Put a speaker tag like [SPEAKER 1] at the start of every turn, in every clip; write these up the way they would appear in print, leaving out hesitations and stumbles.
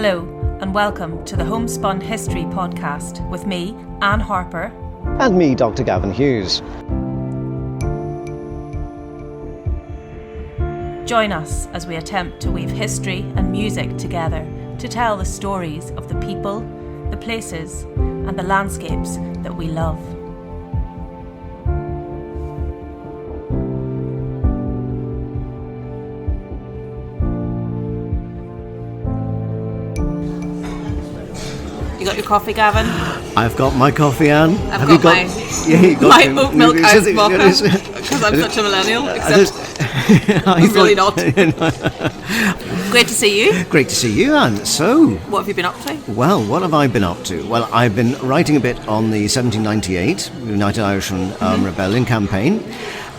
[SPEAKER 1] Hello and welcome to the Homespun History Podcast with me, Anne Harper.
[SPEAKER 2] And me, Dr. Gavin Hughes.
[SPEAKER 1] Join us as we attempt to weave history and music together to tell the stories of the people, the places, and the landscapes that we love. You got your coffee, Gavin?
[SPEAKER 2] I've got my coffee, Anne.
[SPEAKER 1] Have you got my oat milk iced mocha, because I'm such a millennial, except I'm really not. Great to see you.
[SPEAKER 2] Great to see you, Anne. So,
[SPEAKER 1] what have you been up to?
[SPEAKER 2] Well, what have I been up to? Well, I've been writing a bit on the 1798 United Irishman Rebellion campaign.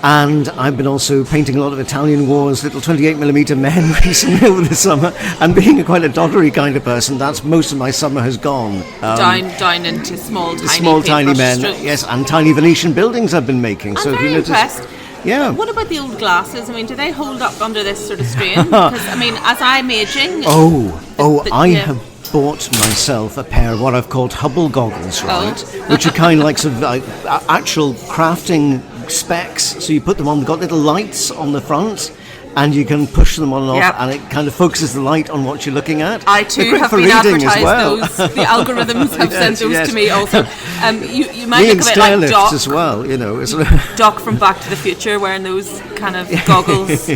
[SPEAKER 2] And I've been also painting a lot of Italian wars, little 28mm men recently over the summer. And being quite a doggery kind of person, that's most of my summer has gone.
[SPEAKER 1] Down into small,
[SPEAKER 2] tiny men.
[SPEAKER 1] strokes.
[SPEAKER 2] Yes, and tiny Venetian buildings I've been making.
[SPEAKER 1] I'm very impressed.
[SPEAKER 2] Yeah.
[SPEAKER 1] What about the old glasses? I mean, do they hold up under this sort of strain? Because, I mean, as I'm aging...
[SPEAKER 2] I have bought myself a pair of what I've called Hubble goggles, right? Which are kind of like sort of like actual crafting specs. So you put them on, got little lights on the front, and you can push them on and off, and it kind of focuses the light on what you're looking at.
[SPEAKER 1] I too have been advertised those. The algorithms have sent those to me also. You might look a bit like Doc
[SPEAKER 2] as well, you know.
[SPEAKER 1] Doc from Back to the Future wearing those kind of goggles.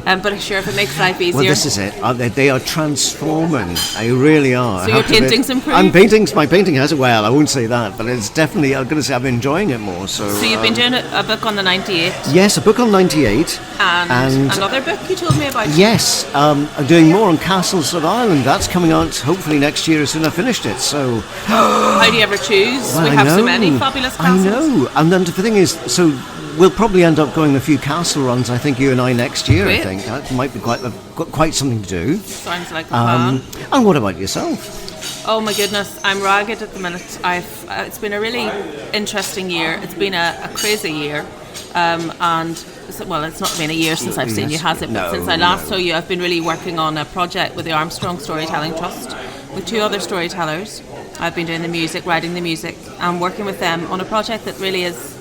[SPEAKER 1] But sure, if it makes life easier.
[SPEAKER 2] Well, this is it. They are transforming. They really are.
[SPEAKER 1] So your painting's improved?
[SPEAKER 2] My painting has, well, I won't say that, but it's definitely, I'm going to say I'm enjoying it more. So
[SPEAKER 1] you've been doing a book on the 98?
[SPEAKER 2] Yes, a book on 98.
[SPEAKER 1] And another book you told me about?
[SPEAKER 2] Yes, I'm doing more on Castles of Ireland. That's coming out hopefully next year as soon as I finished it. So
[SPEAKER 1] how do you ever choose?
[SPEAKER 2] Well,
[SPEAKER 1] we have so many fabulous castles.
[SPEAKER 2] I know. And then the thing is, so we'll probably end up going a few castle runs, I think, you and I next year. Great. I think that might be quite something to do.
[SPEAKER 1] Sounds like a plan.
[SPEAKER 2] And what about yourself?
[SPEAKER 1] Oh my goodness, I'm ragged at the minute. It's been a really interesting year. It's been a crazy year, and well, it's not been a year since I've seen you, has it? But since I last saw you, I've been really working on a project with the Armstrong Storytelling Trust with two other storytellers. I've been doing the music, writing the music, and working with them on a project that really is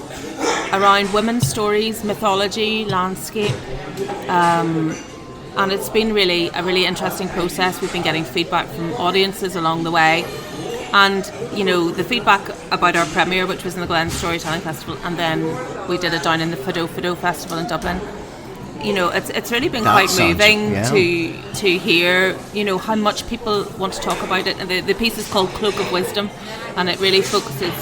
[SPEAKER 1] around women's stories, mythology, landscape. And it's been really a really interesting process. We've been getting feedback from audiences along the way. And, you know, the feedback about our premiere, which was in the Glen Storytelling Festival, and then we did it down in the Fido Festival in Dublin. You know, it's really been quite moving to hear, you know, how much people want to talk about it. And the piece is called Cloak of Wisdom, and it really focuses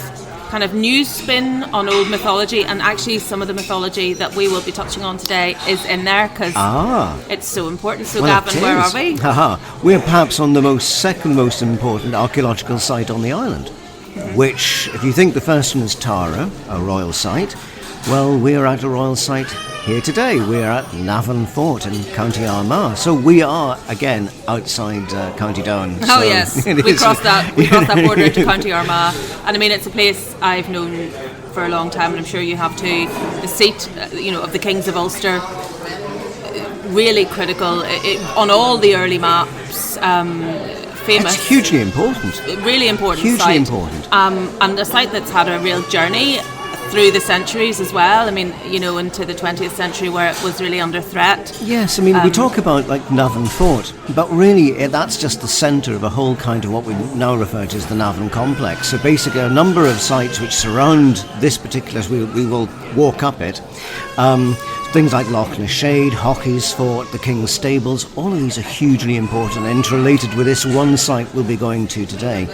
[SPEAKER 1] kind of new spin on old mythology, and actually some of the mythology that we will be touching on today is in there because it's so important. So well, Gavin, where are we?
[SPEAKER 2] We're perhaps on the second most important archaeological site on the island, which, if you think the first one is Tara, a royal site, well, we're at a royal site here today. We're at Navan Fort in County Armagh. So we are, again, outside County Down.
[SPEAKER 1] Oh, yes. We crossed that border into County Armagh. And I mean, it's a place I've known for a long time, and I'm sure you have too. The seat, of the Kings of Ulster, really critical on all the early maps. Famous.
[SPEAKER 2] It's hugely important.
[SPEAKER 1] Really important
[SPEAKER 2] hugely
[SPEAKER 1] site.
[SPEAKER 2] Important.
[SPEAKER 1] And a site that's had a real journey through the centuries as well. I mean, into the 20th century where it was really under threat.
[SPEAKER 2] Yes, I mean, we talk about like Navan Fort, but really that's just the centre of a whole kind of what we now refer to as the Navan complex. So basically a number of sites which surround this particular, we will walk up it. Things like Loch Shade, Hockey's Fort, the King's Stables, all of these are hugely important and interrelated with this one site we'll be going to today.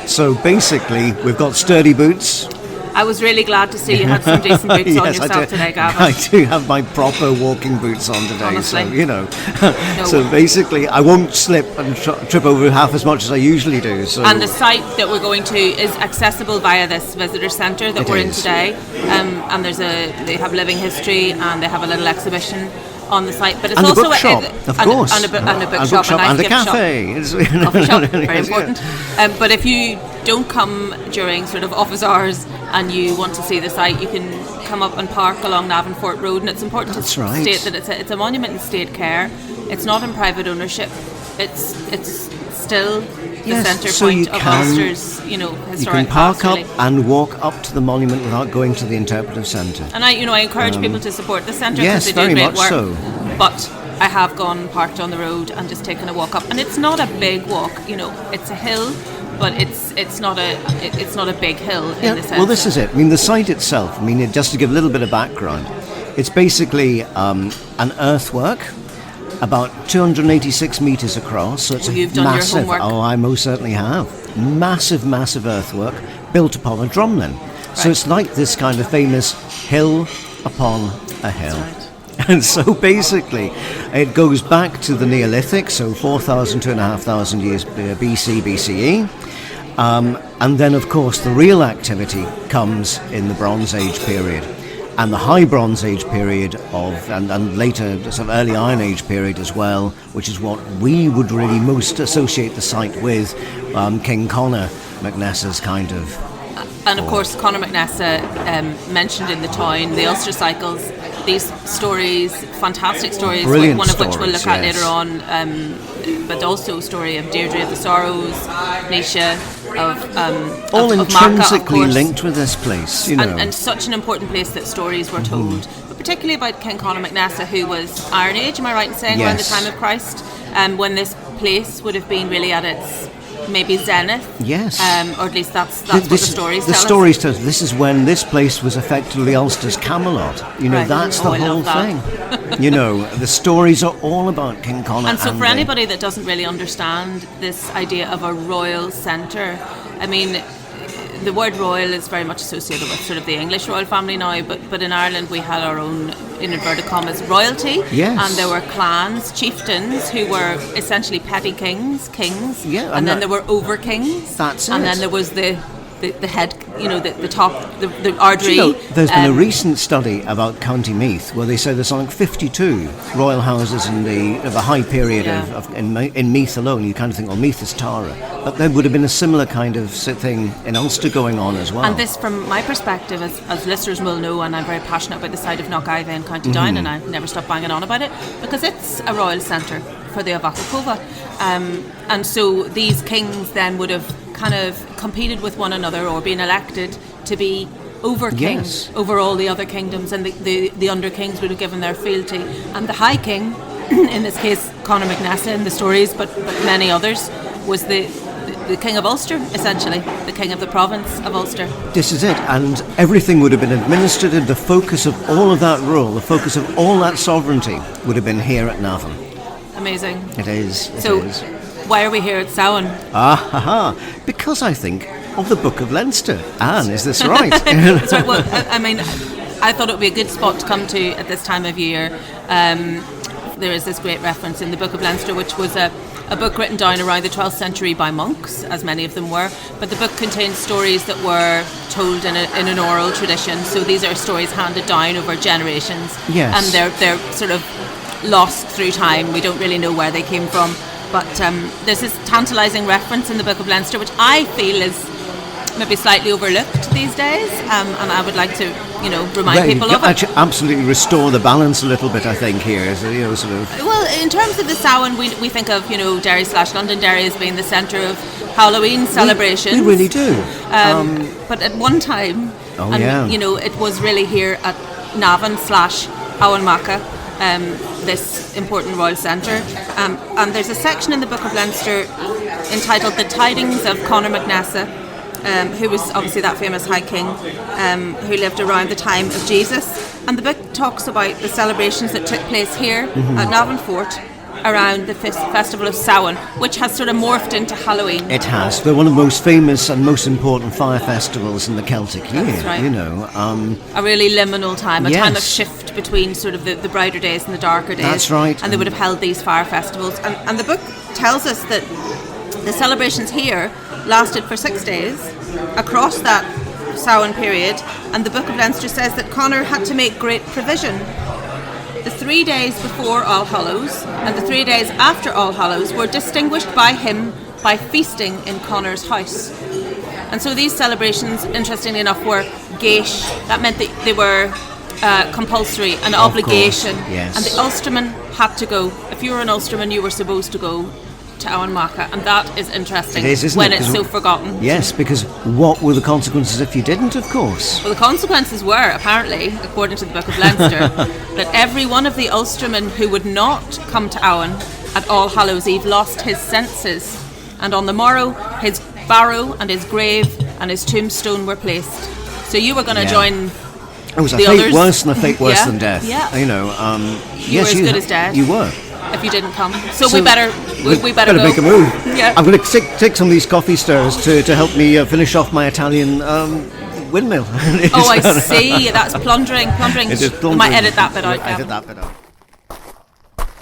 [SPEAKER 2] So basically, we've got sturdy boots.
[SPEAKER 1] I was really glad to see you had some decent boots on yourself today, Gavin.
[SPEAKER 2] I do have my proper walking boots on today.
[SPEAKER 1] Honestly.
[SPEAKER 2] So, so basically I won't slip and trip over half as much as I usually do. So.
[SPEAKER 1] And the site that we're going to is accessible via this visitor centre that we're in today. And they have living history, and they have a little exhibition on the site, but it's
[SPEAKER 2] and
[SPEAKER 1] also
[SPEAKER 2] a bookshop, of course,
[SPEAKER 1] and a bookshop, a nice
[SPEAKER 2] and a
[SPEAKER 1] gift
[SPEAKER 2] cafe.
[SPEAKER 1] Shop. Coffee shop, very important. But if you don't come during sort of office hours and you want to see the site, you can come up and park along Navan Fort Road, and it's important to state that it's a monument in state care. It's not in private ownership. It's still the
[SPEAKER 2] Yes,
[SPEAKER 1] centre
[SPEAKER 2] so
[SPEAKER 1] point
[SPEAKER 2] you
[SPEAKER 1] of
[SPEAKER 2] can-
[SPEAKER 1] Ulster's,
[SPEAKER 2] You
[SPEAKER 1] historic
[SPEAKER 2] can park
[SPEAKER 1] past,
[SPEAKER 2] up
[SPEAKER 1] really.
[SPEAKER 2] and walk up to the monument without going to the interpretive centre.
[SPEAKER 1] And I encourage people to support the centre because
[SPEAKER 2] yes,
[SPEAKER 1] they do
[SPEAKER 2] very
[SPEAKER 1] great
[SPEAKER 2] much
[SPEAKER 1] work.
[SPEAKER 2] so.
[SPEAKER 1] But I have gone parked on the road and just taken a walk up, and it's not a big walk. It's a hill, but it's not a big hill in the sense.
[SPEAKER 2] Well, this is it. I mean, the site itself, just to give a little bit of background, it's basically an earthwork about 286 metres across. So it's
[SPEAKER 1] You've
[SPEAKER 2] a
[SPEAKER 1] done your
[SPEAKER 2] massive.
[SPEAKER 1] homework.
[SPEAKER 2] Oh, I most certainly have. Massive earthwork built upon a drumlin. So it's like this kind of famous hill upon a hill.
[SPEAKER 1] That's right.
[SPEAKER 2] And so basically, it goes back to the Neolithic, so 4,000, 2,500 years BC, BCE. And then, of course, the real activity comes in the Bronze Age period. And the High Bronze Age period and later sort of early Iron Age period as well, which is what we would really most associate the site with, King Conor MacNessa's kind of.
[SPEAKER 1] And of course, Conor MacNessa mentioned in the town, the Ulster Cycles, these stories, fantastic stories,
[SPEAKER 2] Brilliant
[SPEAKER 1] one of which we'll
[SPEAKER 2] stories,
[SPEAKER 1] look at
[SPEAKER 2] yes.
[SPEAKER 1] later on, but also a story of Deirdre of the Sorrows, Nisha,
[SPEAKER 2] all
[SPEAKER 1] of Macha, of
[SPEAKER 2] intrinsically
[SPEAKER 1] course.
[SPEAKER 2] linked with this place,
[SPEAKER 1] And such an important place that stories were told, but particularly about King Conor MacNessa, who was Iron Age, am I right in saying, around the
[SPEAKER 2] Yes.
[SPEAKER 1] time of Christ, when this place would have been really at its maybe zenith.
[SPEAKER 2] Yes.
[SPEAKER 1] Or at least that's what the stories tell us.
[SPEAKER 2] The stories tell us this is when this place was effectively Ulster's Camelot.
[SPEAKER 1] Right.
[SPEAKER 2] That's
[SPEAKER 1] Oh,
[SPEAKER 2] the
[SPEAKER 1] I
[SPEAKER 2] whole
[SPEAKER 1] love that.
[SPEAKER 2] thing. The stories are all about King Conor.
[SPEAKER 1] And so for anybody that doesn't really understand this idea of a royal centre, I mean, the word royal is very much associated with sort of the English royal family now, but in Ireland we had our own, in inverted commas, royalty.
[SPEAKER 2] Yes.
[SPEAKER 1] And there were clans, chieftains, who were essentially petty kings.
[SPEAKER 2] Yeah,
[SPEAKER 1] and then there were over kings.
[SPEAKER 2] That's
[SPEAKER 1] And
[SPEAKER 2] it.
[SPEAKER 1] then there was the head, the top, the ardry.
[SPEAKER 2] There's been a recent study about County Meath where they say there's like 52 royal houses in the high period in Meath alone. You kind of think, well, Meath is Tara, but there would have been a similar kind of thing in Ulster going on as well.
[SPEAKER 1] And this, from my perspective, as listeners will know, and I'm very passionate about the site of Knockivey in County Down, and I never stop banging on about it, because it's a royal centre for the Avakakova. And so these kings then would have kind of competed with one another or been elected to be over kings over all the other kingdoms, and the under kings would have given their fealty. And the high king, in this case Conor MacNessa in the stories, but many others, was the King of Ulster, essentially, the king of the province of Ulster.
[SPEAKER 2] This is it, and everything would have been administered, and the focus of all of that rule, the focus of all that sovereignty would have been here at Navan.
[SPEAKER 1] Amazing.
[SPEAKER 2] It is.
[SPEAKER 1] So, why are we here at Samhain?
[SPEAKER 2] Because I think of the Book of Leinster. Anne, is this right?
[SPEAKER 1] That's right. Well, I mean, I thought it would be a good spot to come to at this time of year. There is this great reference in the Book of Leinster, which was a book written down around the 12th century by monks, as many of them were. But the book contains stories that were told in an oral tradition. So these are stories handed down over generations.
[SPEAKER 2] Yes.
[SPEAKER 1] And they're sort of lost through time. We don't really know where they came from. But there's this tantalising reference in the Book of Leinster, which I feel is maybe slightly overlooked these days, and I would like to, remind people of it.
[SPEAKER 2] Actually, absolutely restore the balance a little bit, I think, here. So, sort of.
[SPEAKER 1] Well, in terms of the Samhain, we think of, Derry/Londonderry as being the centre of Halloween celebrations.
[SPEAKER 2] We really do.
[SPEAKER 1] But at one time, it was really here at Navan/Emain Macha, this important royal centre. And there's a section in the Book of Leinster entitled The Tidings of Conor MacNessa, who was obviously that famous high king who lived around the time of Jesus. And the book talks about the celebrations that took place here at Navan Fort around the festival of Samhain, which has sort of morphed into Halloween.
[SPEAKER 2] It has. They're one of the most famous and most important fire festivals in the Celtic year.
[SPEAKER 1] That's right.
[SPEAKER 2] A
[SPEAKER 1] really liminal time, a time of shift between sort of the brighter days and the darker days.
[SPEAKER 2] That's right.
[SPEAKER 1] And they would have held these fire festivals. And the book tells us that the celebrations here lasted for 6 days across that Samhain period, and the Book of Leinster says that Conor had to make great provision. The 3 days before AllHallows and the 3 days after AllHallows were distinguished by him by feasting in Conor's house. And so these celebrations, interestingly enough, were gaish. That meant that they were compulsory, an obligation.
[SPEAKER 2] Course, yes.
[SPEAKER 1] And the Ulstermen had to go. If you were an Ulsterman, you were supposed to go to Emain Macha, and that is interesting.
[SPEAKER 2] It is, isn't
[SPEAKER 1] when
[SPEAKER 2] it?
[SPEAKER 1] it's so forgotten.
[SPEAKER 2] Yes, because what were the consequences if you didn't, of course?
[SPEAKER 1] Well, the consequences were, apparently, according to the Book of Leinster, that every one of the Ulstermen who would not come to Emain at Allhallows Eve lost his senses, and on the morrow his barrow and his grave and his tombstone were placed. So you were going to join.
[SPEAKER 2] It was a
[SPEAKER 1] the
[SPEAKER 2] fate
[SPEAKER 1] others.
[SPEAKER 2] worse than a fate worse than death.
[SPEAKER 1] Yeah.
[SPEAKER 2] You know,
[SPEAKER 1] you were as good as dead.
[SPEAKER 2] You were.
[SPEAKER 1] If you didn't come. So we better go.
[SPEAKER 2] make a move.
[SPEAKER 1] Yeah.
[SPEAKER 2] I'm going to take some of these coffee stirs to help me finish off my Italian windmill.
[SPEAKER 1] Oh, I see. That's plundering.
[SPEAKER 2] It is plundering.
[SPEAKER 1] I might edit that bit out, Gavin.
[SPEAKER 2] Edit that bit out.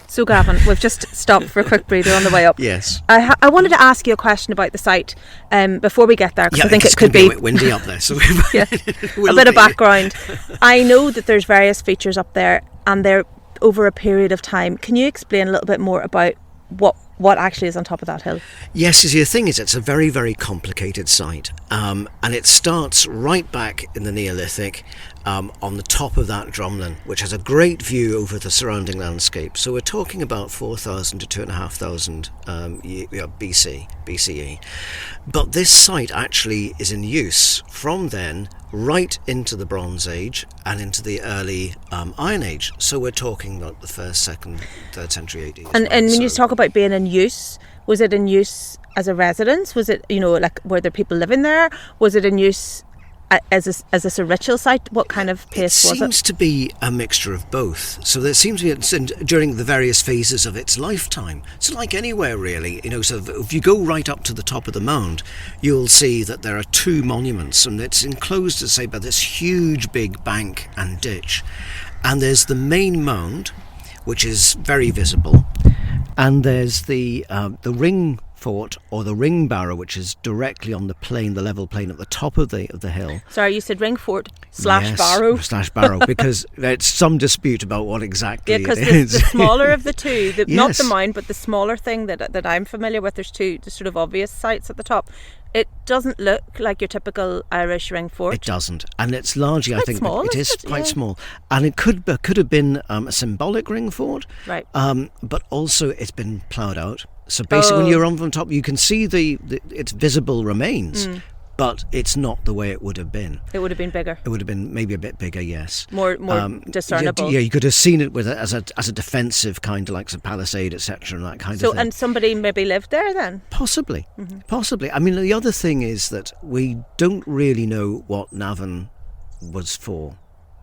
[SPEAKER 3] So Gavin, we've just stopped for a quick breather on the way up.
[SPEAKER 2] Yes.
[SPEAKER 3] I wanted to ask you a question about the site before we get there, because I think it could
[SPEAKER 2] be
[SPEAKER 3] be
[SPEAKER 2] a bit windy up there. So
[SPEAKER 3] yeah, a bit of background. I know that there's various features up there, and they're over a period of time. Can you explain a little bit more about what actually is on top of that hill?
[SPEAKER 2] Yes, the thing is, it's a very, very complicated site, and it starts right back in the Neolithic on the top of that drumlin, which has a great view over the surrounding landscape. So we're talking about 4,000 to 2,500 BCE. But this site actually is in use from then right into the Bronze Age and into the early Iron Age. So we're talking about the 1st, 2nd, 3rd century AD.
[SPEAKER 3] And when you talk about being in use, was it in use as a residence? Was it, like, were there people living there? Was it in use as a ritual site? What kind of place was it? It
[SPEAKER 2] seems to be a mixture of both. So there seems to be during the various phases of its lifetime. So like anywhere really, so if you go right up to the top of the mound, you'll see that there are 2 monuments, and it's enclosed, as I say, by this huge big bank and ditch. And there's the main mound, which is very visible, and there's the ring fort, or the ring barrow, which is directly on the level plain at the top of the hill.
[SPEAKER 3] Sorry, you said ring fort / barrow?
[SPEAKER 2] / barrow, because there's some dispute about what exactly it is.
[SPEAKER 3] Yeah, because the smaller of the two,
[SPEAKER 2] Yes.
[SPEAKER 3] not the mound, but the smaller thing that I'm familiar with, there's 2 sort of obvious sites at the top. It doesn't look like your typical Irish ring fort.
[SPEAKER 2] It doesn't, and it's largely,
[SPEAKER 3] It's
[SPEAKER 2] I think,
[SPEAKER 3] small,
[SPEAKER 2] it is
[SPEAKER 3] isn't it?
[SPEAKER 2] quite
[SPEAKER 3] Yeah.
[SPEAKER 2] small, and it could have been a symbolic ring fort,
[SPEAKER 3] Right.
[SPEAKER 2] But also it's been ploughed out. So basically, when you're on from top, you can see its visible remains, but it's not the way it would have been.
[SPEAKER 3] It would have been bigger.
[SPEAKER 2] It would have been maybe a bit bigger, yes.
[SPEAKER 3] More discernible.
[SPEAKER 2] Yeah, you could have seen it as a defensive kind of like a palisade, etc., and that kind of
[SPEAKER 3] So,
[SPEAKER 2] thing.
[SPEAKER 3] and somebody maybe lived there then?
[SPEAKER 2] Possibly. I mean, the other thing is that we don't really know what Navan was for.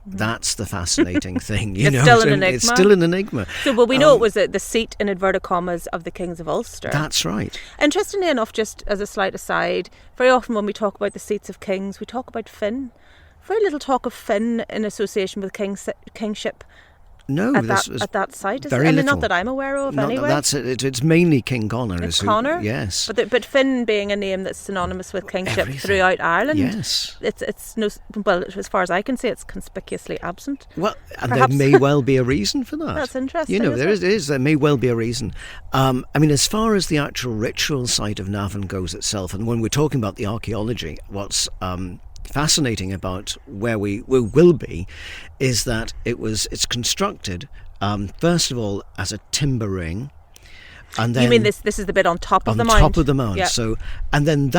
[SPEAKER 2] That's the fascinating thing,
[SPEAKER 3] It's still an enigma.
[SPEAKER 2] It's still an enigma.
[SPEAKER 3] So, well, we know it was the seat, in inverted commas, of the Kings of Ulster.
[SPEAKER 2] That's right.
[SPEAKER 3] Interestingly enough, just as a slight aside, very often when we talk about the seats of kings, we talk about Finn. Very little talk of Finn in association with kingship.
[SPEAKER 2] No,
[SPEAKER 3] at that site, is
[SPEAKER 2] very
[SPEAKER 3] it? I mean,
[SPEAKER 2] little.
[SPEAKER 3] not that I'm aware of, anyway.
[SPEAKER 2] That's it. It's mainly King Connor.
[SPEAKER 3] It's Connor?
[SPEAKER 2] Yes.
[SPEAKER 3] But Finn being a name that's synonymous with kingship
[SPEAKER 2] Everything.
[SPEAKER 3] throughout Ireland.
[SPEAKER 2] Yes.
[SPEAKER 3] It's no, well, as far as I can see, it's conspicuously absent.
[SPEAKER 2] Well, and
[SPEAKER 3] Perhaps.
[SPEAKER 2] there may well be a reason for that.
[SPEAKER 3] That's interesting.
[SPEAKER 2] There may well be a reason. I mean, as far as the actual ritual side of Navan goes itself, and when we're talking about the archaeology, what's fascinating about where we will be is that it's constructed first of all as a timber ring, and then
[SPEAKER 3] you mean this is the bit on top of the mound?
[SPEAKER 2] On top of the mound.
[SPEAKER 3] Yep.
[SPEAKER 2] So, and then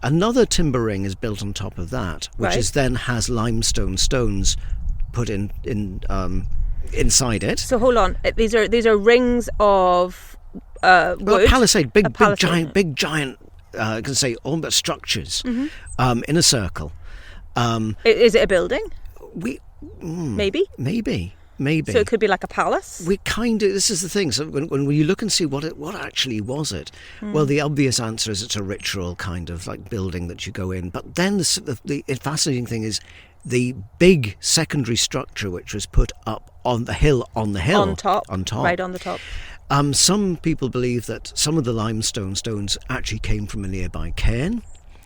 [SPEAKER 2] another timber ring is built on top of that, which then has limestone stones put in inside it.
[SPEAKER 3] So hold on, these are rings of wood.
[SPEAKER 2] Well, palisade, big
[SPEAKER 3] palisade.
[SPEAKER 2] giant. I can say almost structures in a circle.
[SPEAKER 3] Is it a building?
[SPEAKER 2] Maybe.
[SPEAKER 3] So it could be like a palace.
[SPEAKER 2] This is the thing. So when you look and see what actually was it, well, the obvious answer is it's a ritual kind of like building that you go in. But then the fascinating thing is the big secondary structure which was put up on the hill, on top,
[SPEAKER 3] right on the top.
[SPEAKER 2] Some people believe that some of the limestone stones actually came from a nearby cairn.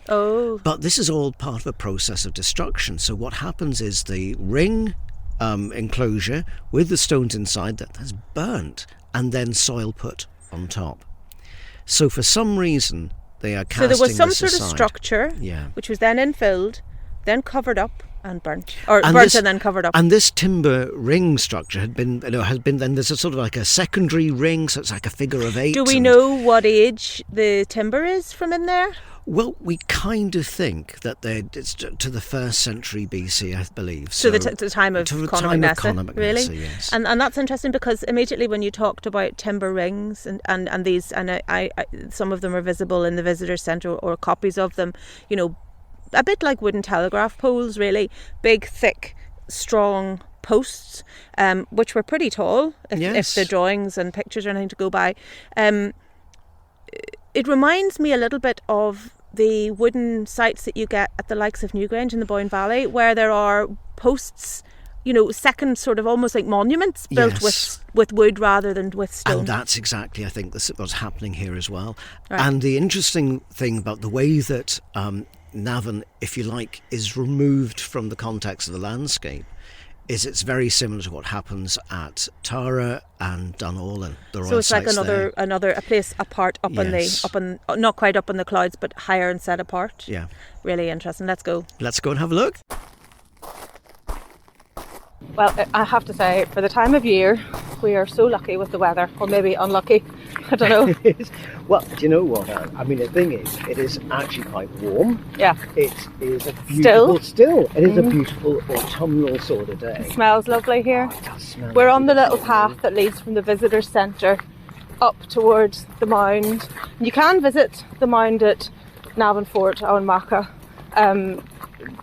[SPEAKER 3] Oh.
[SPEAKER 2] But this is all part of a process of destruction. So what happens is the ring enclosure with the stones inside that's burnt, and then soil put on top. So for some reason they are casting
[SPEAKER 3] So there was some
[SPEAKER 2] this
[SPEAKER 3] sort of
[SPEAKER 2] aside.
[SPEAKER 3] structure,
[SPEAKER 2] Yeah.
[SPEAKER 3] which was then infilled, then covered up, and burnt, or
[SPEAKER 2] And
[SPEAKER 3] burnt
[SPEAKER 2] this-
[SPEAKER 3] and then covered up.
[SPEAKER 2] And this timber ring structure has been then there's a sort of like a secondary ring, so it's like a figure of 8.
[SPEAKER 3] Do we
[SPEAKER 2] and-
[SPEAKER 3] know what age the timber is from in there?
[SPEAKER 2] Well, we kind of think that it's to the 1st century BC, I believe.
[SPEAKER 3] So the time of
[SPEAKER 2] to the
[SPEAKER 3] Conor
[SPEAKER 2] time of
[SPEAKER 3] MacNessa,
[SPEAKER 2] Conor MacNessa,
[SPEAKER 3] really?
[SPEAKER 2] yes.
[SPEAKER 3] And that's interesting, because immediately when you talked about timber rings and these, and I some of them are visible in the visitor centre, or copies of them, you know, a bit like wooden telegraph poles, really, big, thick, strong posts, which were pretty tall, if the drawings and pictures are anything to go by. It reminds me a little bit of the wooden sites that you get at the likes of Newgrange in the Boyne Valley, where there are posts, you know, second sort of almost like monuments built with wood rather than with stone.
[SPEAKER 2] And that's exactly, I think, what's happening here as well.
[SPEAKER 3] Right.
[SPEAKER 2] And the interesting thing about the way that Navan, if you like, is removed from the context of the landscape is it's very similar to what happens at Tara and Dunall and the royal
[SPEAKER 3] So it's like
[SPEAKER 2] sites there.
[SPEAKER 3] a place apart not quite up in the clouds, but higher and set apart.
[SPEAKER 2] Yeah.
[SPEAKER 3] Really interesting. Let's go.
[SPEAKER 2] Let's go and have a look.
[SPEAKER 3] Well, I have to say, for the time of year, we are so lucky with the weather, or maybe unlucky. I don't know.
[SPEAKER 2] Well, do you know what? I mean, the thing is, it is actually quite warm.
[SPEAKER 3] Yeah.
[SPEAKER 2] It is a beautiful, it is a beautiful autumnal sort of day.
[SPEAKER 3] It smells lovely here.
[SPEAKER 2] It does smell
[SPEAKER 3] We're on the little
[SPEAKER 2] beautiful.
[SPEAKER 3] path that leads from the visitor centre up towards the mound. You can visit the mound at Navan Fort, Emain Macha,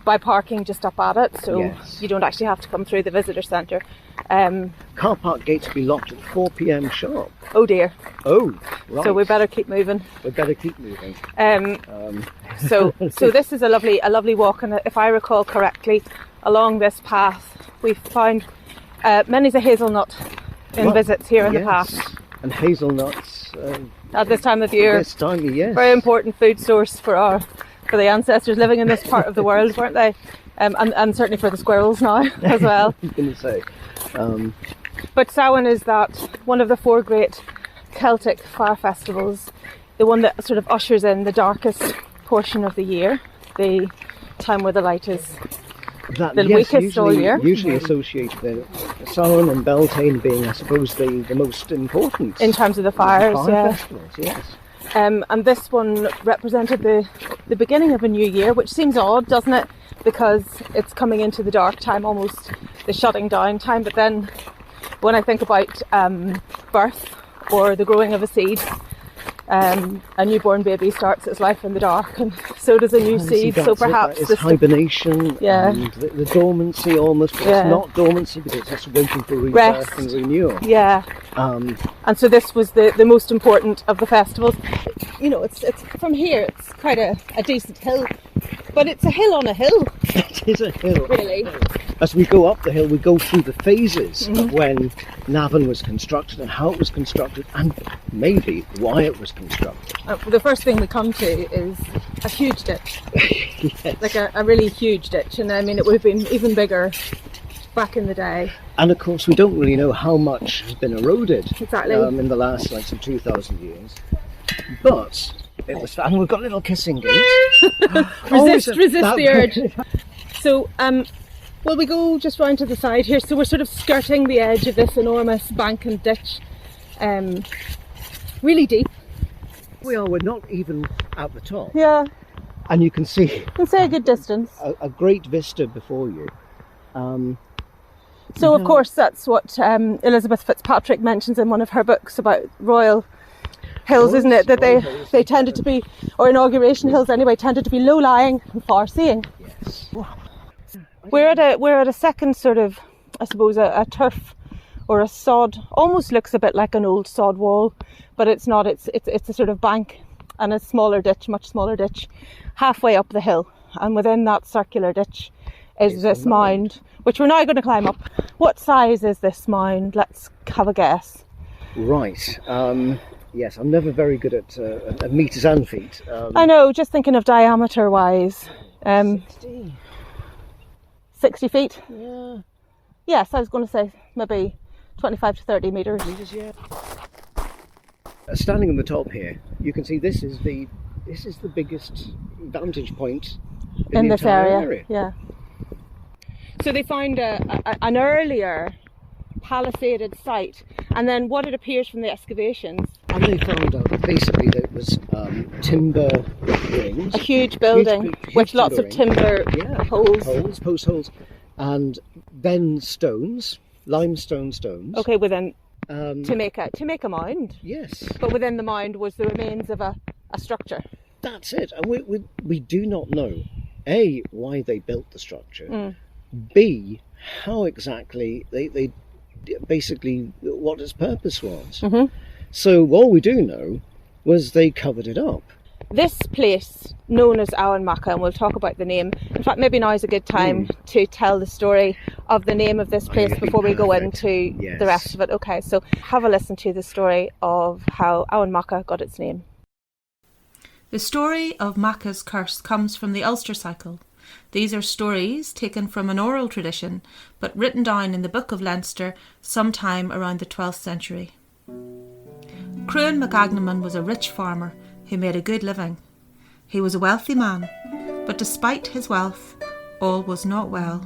[SPEAKER 3] by parking just up at it, so you don't actually have to come through the visitor centre.
[SPEAKER 2] Car park gates will be locked at 4 p.m. sharp.
[SPEAKER 3] Oh dear.
[SPEAKER 2] Oh, right.
[SPEAKER 3] So we better keep moving.
[SPEAKER 2] We better keep moving.
[SPEAKER 3] So this is a lovely walk, and if I recall correctly, along this path we've found many's a hazelnut in visits here in the past.
[SPEAKER 2] And hazelnuts
[SPEAKER 3] At this time of year.
[SPEAKER 2] This time, yes.
[SPEAKER 3] Very important food source for the ancestors living in this part of the world, weren't they? And certainly for the squirrels now as well.
[SPEAKER 2] I was going to say.
[SPEAKER 3] But Samhain is that one of the 4 great Celtic fire festivals, the one that sort of ushers in the darkest portion of the year, the time where the light is the weakest all year.
[SPEAKER 2] Usually associated with Samhain and Beltane being, I suppose, the most important.
[SPEAKER 3] In terms of the fires,
[SPEAKER 2] festivals, yes.
[SPEAKER 3] And this one represented the beginning of a new year, which seems odd, doesn't it? Because it's coming into the dark time, almost the shutting down time. But then when I think about birth or the growing of a seed, a newborn baby starts its life in the dark, and so does a new seed. So perhaps
[SPEAKER 2] it's hibernation, and the dormancy almost, but it's not dormancy because it's just waiting for rebirth and renewal.
[SPEAKER 3] Yeah. And so this was the most important of the festivals. You know, it's from here. It's quite a decent hill, but it's a hill on a hill.
[SPEAKER 2] It is a hill.
[SPEAKER 3] Really.
[SPEAKER 2] As we go up the hill, we go through the phases of when Navan was constructed and how it was constructed, and maybe why it was constructed.
[SPEAKER 3] The first thing we come to is a huge ditch.
[SPEAKER 2] Yes.
[SPEAKER 3] Like a really huge ditch, and I mean it would have been even bigger back in the day.
[SPEAKER 2] And of course we don't really know how much has been eroded
[SPEAKER 3] in
[SPEAKER 2] the last some 2,000 years. But it was, and we've got a little kissing gate.
[SPEAKER 3] resist the urge. So well, we go just round to the side here, so we're sort of skirting the edge of this enormous bank and ditch, really deep.
[SPEAKER 2] We're not even at the top.
[SPEAKER 3] Yeah.
[SPEAKER 2] And you can see
[SPEAKER 3] You can say a good distance.
[SPEAKER 2] a great vista before you.
[SPEAKER 3] So of course that's what Elizabeth Fitzpatrick mentions in one of her books about royal hills, isn't it? That they tended to be, or inauguration hills anyway, tended to be low-lying and far-seeing.
[SPEAKER 2] Yes.
[SPEAKER 3] We're at a second sort of, I suppose, a turf or a sod. Almost looks a bit like an old sod wall, but it's not. It's a sort of bank and a smaller ditch, much smaller ditch, halfway up the hill. And within that circular ditch is this mound, which we're now going to climb up. What size is this mound? Let's have a guess.
[SPEAKER 2] Right. Yes, I'm never very good at metres and feet.
[SPEAKER 3] I know, just thinking of diameter-wise. 60 feet?
[SPEAKER 2] Yeah.
[SPEAKER 3] Yes, I was going to say maybe 25 to 30 metres.
[SPEAKER 2] Yeah. Standing on the top here, you can see this is the biggest vantage point in the
[SPEAKER 3] this
[SPEAKER 2] entire
[SPEAKER 3] area. Yeah. So they found an earlier palisaded site, and then what it appears from the excavations.
[SPEAKER 2] And they found out basically that it was timber rings.
[SPEAKER 3] A huge building
[SPEAKER 2] huge
[SPEAKER 3] with lots of timber
[SPEAKER 2] holes, post holes, and then stones, limestone stones.
[SPEAKER 3] Okay, within to make a mound.
[SPEAKER 2] Yes.
[SPEAKER 3] But within the mound was the remains of a structure.
[SPEAKER 2] That's it. And we do not know, A, why they built the structure, B, how exactly they basically what its purpose was. Mm-hmm. So all we do know was they covered it up.
[SPEAKER 3] This place, known as Emain Macha, and we'll talk about the name. In fact, maybe now is a good time to tell the story of the name of this place before we go into the rest of it. Okay, so have a listen to the story of how Emain Macha got its name.
[SPEAKER 1] The story of Macha's curse comes from the Ulster cycle. These are stories taken from an oral tradition, but written down in the Book of Leinster sometime around the 12th century. Cruan MacAgnaman was a rich farmer who made a good living. He was a wealthy man, but despite his wealth, all was not well.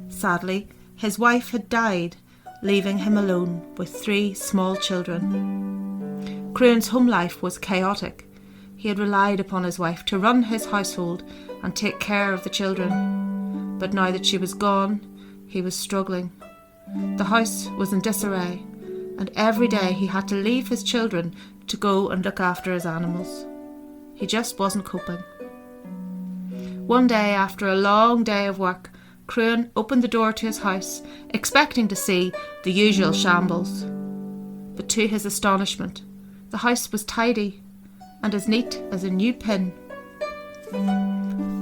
[SPEAKER 1] Sadly, his wife had died, leaving him alone with 3 small children. Cruan's home life was chaotic. He had relied upon his wife to run his household and take care of the children. But now that she was gone, he was struggling. The house was in disarray, and every day he had to leave his children to go and look after his animals. He just wasn't coping. One day, after a long day of work, Cruan opened the door to his house, expecting to see the usual shambles. But to his astonishment, the house was tidy and as neat as a new pin.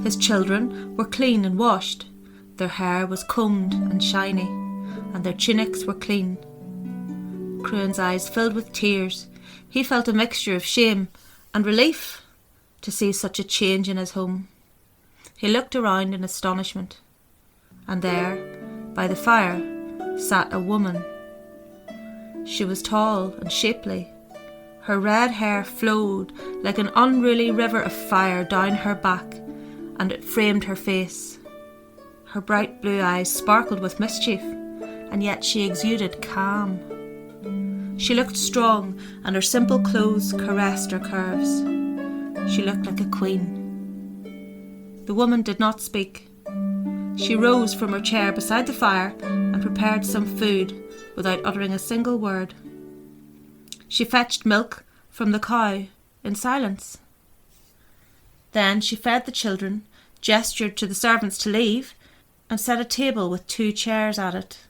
[SPEAKER 1] His children were clean and washed. Their hair was combed and shiny, and their tunics were clean. Cruan's eyes filled with tears. He felt a mixture of shame and relief to see such a change in his home. He looked around in astonishment, and there, by the fire, sat a woman. She was tall and shapely. Her red hair flowed like an unruly river of fire down her back, and it framed her face. Her bright blue eyes sparkled with mischief, and yet she exuded calm. She looked strong, and her simple clothes caressed her curves. She looked like a queen. The woman did not speak. She rose from her chair beside the fire and prepared some food without uttering a single word. She fetched milk from the cow in silence. Then she fed the children, gestured to the servants to leave, and set a table with 2 chairs at it.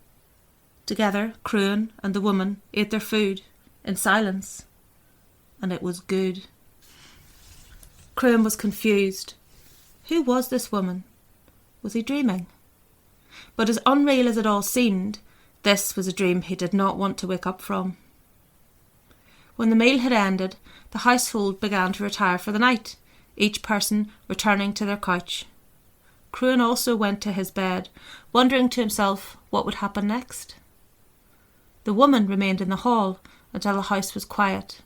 [SPEAKER 1] Together, Cruan and the woman ate their food in silence, and it was good. Cruan was confused. Who was this woman? Was he dreaming? But as unreal as it all seemed, this was a dream he did not want to wake up from. When the meal had ended, the household began to retire for the night, each person returning to their couch. Cruan also went to his bed, wondering to himself what would happen next. The woman remained in the hall until the house was quiet,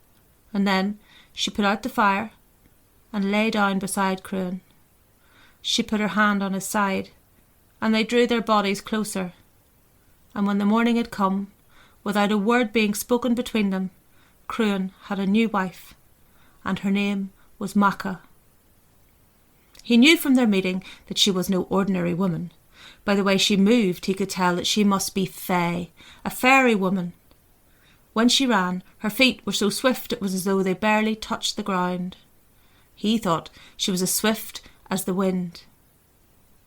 [SPEAKER 1] and then she put out the fire and lay down beside Cruan. She put her hand on his side, and they drew their bodies closer. And when the morning had come, without a word being spoken between them, Cruan had a new wife, and her name was Macha. He knew from their meeting that she was no ordinary woman. By the way she moved, he could tell that she must be fey, a fairy woman. When she ran, her feet were so swift it was as though they barely touched the ground. He thought she was as swift as the wind.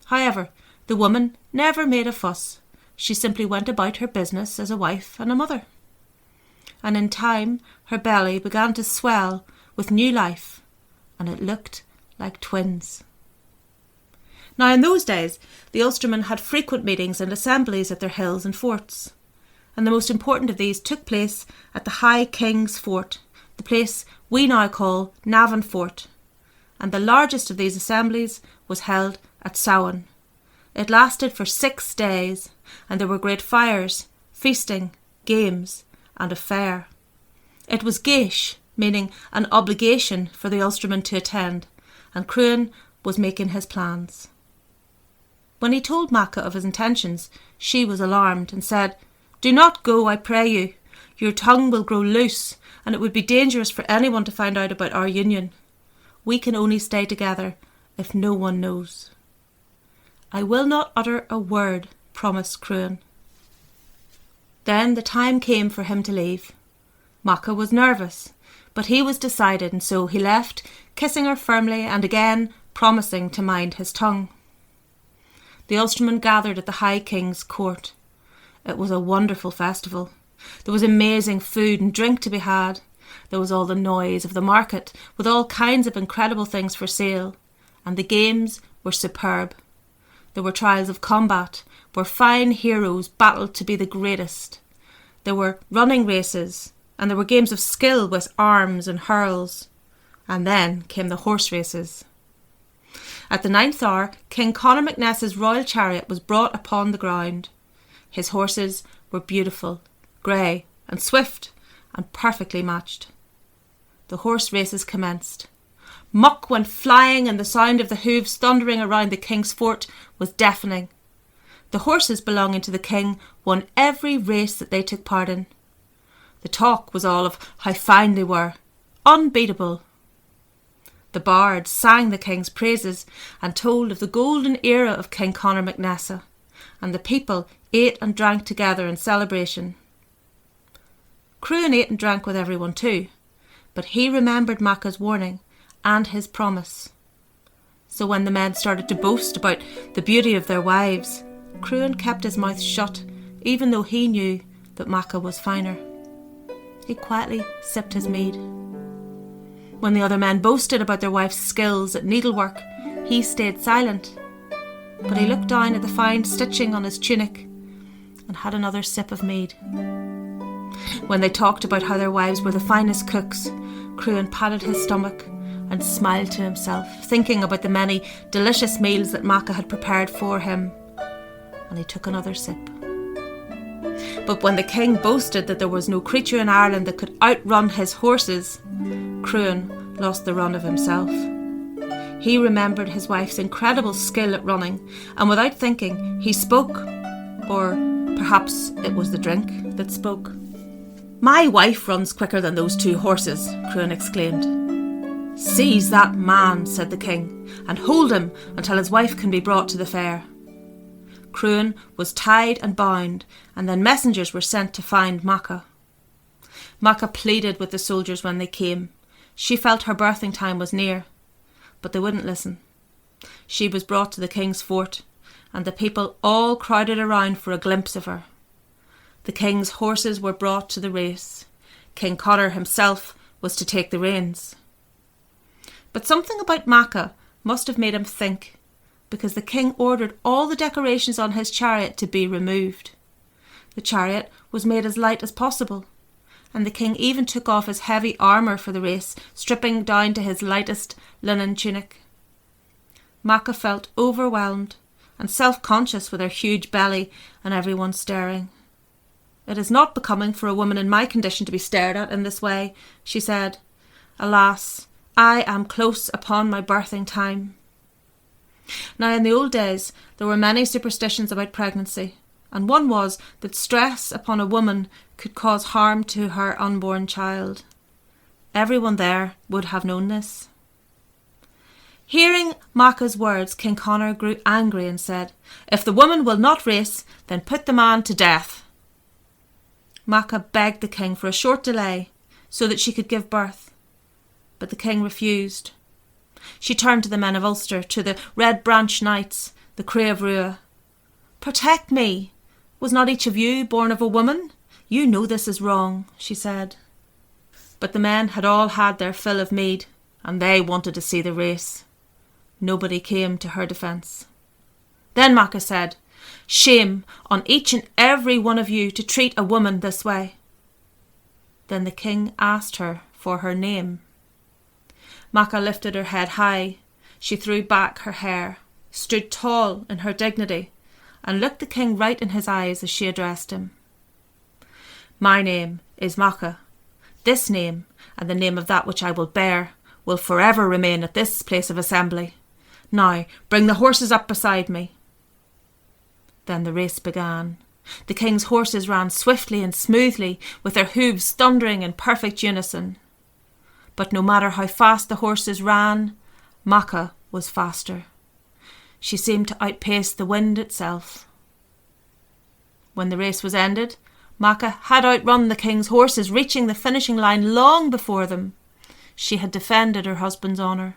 [SPEAKER 1] However, the woman never made a fuss. She simply went about her business as a wife and a mother. And in time, her belly began to swell with new life, and it looked like twins. Now, in those days, the Ulstermen had frequent meetings and assemblies at their hills and forts, and the most important of these took place at the High King's Fort, the place we now call Navan Fort, and the largest of these assemblies was held at Samhain. It lasted for 6 days, and there were great fires, feasting, games, and a fair. It was gaish, meaning an obligation for the Ulstermen to attend, and Cruan was making his plans. When he told Macha of his intentions, she was alarmed and said, "Do not go, I pray you. Your tongue will grow loose, and it would be dangerous for anyone to find out about our union. We can only stay together if no one knows." "I will not utter a word," promised Cruan. Then the time came for him to leave. Macha was nervous, but he was decided, and so he left, kissing her firmly and again promising to mind his tongue. The Ulstermen gathered at the High King's court. It was a wonderful festival. There was amazing food and drink to be had. There was all the noise of the market, with all kinds of incredible things for sale, and the games were superb. There were trials of combat, where fine heroes battled to be the greatest. There were running races, and there were games of skill with arms and hurls. And then came the horse races. At the 9th hour, King Conor MacNessa's royal chariot was brought upon the ground. His horses were beautiful, grey and swift, and perfectly matched. The horse races commenced. Muck went flying, and the sound of the hooves thundering around the king's fort was deafening. The horses belonging to the king won every race that they took part in. The talk was all of how fine they were, unbeatable. The bards sang the king's praises and told of the golden era of King Conor MacNessa, and the people ate and drank together in celebration. Cruan ate and drank with everyone too, but he remembered Macha's warning and his promise. So when the men started to boast about the beauty of their wives, Cruan kept his mouth shut, even though he knew that Macha was finer. He quietly sipped his mead. When the other men boasted about their wives' skills at needlework, he stayed silent, but he looked down at the fine stitching on his tunic and had another sip of mead. When they talked about how their wives were the finest cooks, Cruan patted his stomach and smiled to himself, thinking about the many delicious meals that Macha had prepared for him, and he took another sip. But when the king boasted that there was no creature in Ireland that could outrun his horses, Cruan lost the run of himself. He remembered his wife's incredible skill at running, and without thinking, he spoke. Or perhaps it was the drink that spoke. "My wife runs quicker than those 2 horses," Cruan exclaimed. "Seize that man," said the king, "and hold him until his wife can be brought to the fair." Cruan was tied and bound, and then messengers were sent to find Macha. Macha pleaded with the soldiers when they came. She felt her birthing time was near, but they wouldn't listen. She was brought to the king's fort, and the people all crowded around for a glimpse of her. The king's horses were brought to the race. King Conor himself was to take the reins. But something about Macha must have made him think, because the king ordered all the decorations on his chariot to be removed. The chariot was made as light as possible, and the king even took off his heavy armour for the race, stripping down to his lightest linen tunic. Macha felt overwhelmed and self-conscious with her huge belly and everyone staring. "It is not becoming for a woman in my condition to be stared at in this way," she said. "Alas, I am close upon my birthing time." Now, in the old days, there were many superstitions about pregnancy, and one was that stress upon a woman could cause harm to her unborn child. Everyone there would have known this. Hearing Macha's words, King Conor grew angry and said, "If the woman will not race, then put the man to death." Macha begged the king for a short delay so that she could give birth, but the king refused. She turned to the men of Ulster, to the Red Branch Knights, the Cray of Rua. "Protect me. Was not each of you born of a woman? You know this is wrong," she said. But the men had all had their fill of mead, and they wanted to see the race. Nobody came to her defence. Then Macha said, "Shame on each and every one of you to treat a woman this way." Then the king asked her for her name. Macha lifted her head high. She threw back her hair, stood tall in her dignity, and looked the king right in his eyes as she addressed him. "My name is Macha. This name, and the name of that which I will bear, will forever remain at this place of assembly. Now bring the horses up beside me." Then the race began. The king's horses ran swiftly and smoothly, with their hooves thundering in perfect unison. But no matter how fast the horses ran, Macha was faster. She seemed to outpace the wind itself. When the race was ended, Macha had outrun the king's horses, reaching the finishing line long before them. She had defended her husband's honour.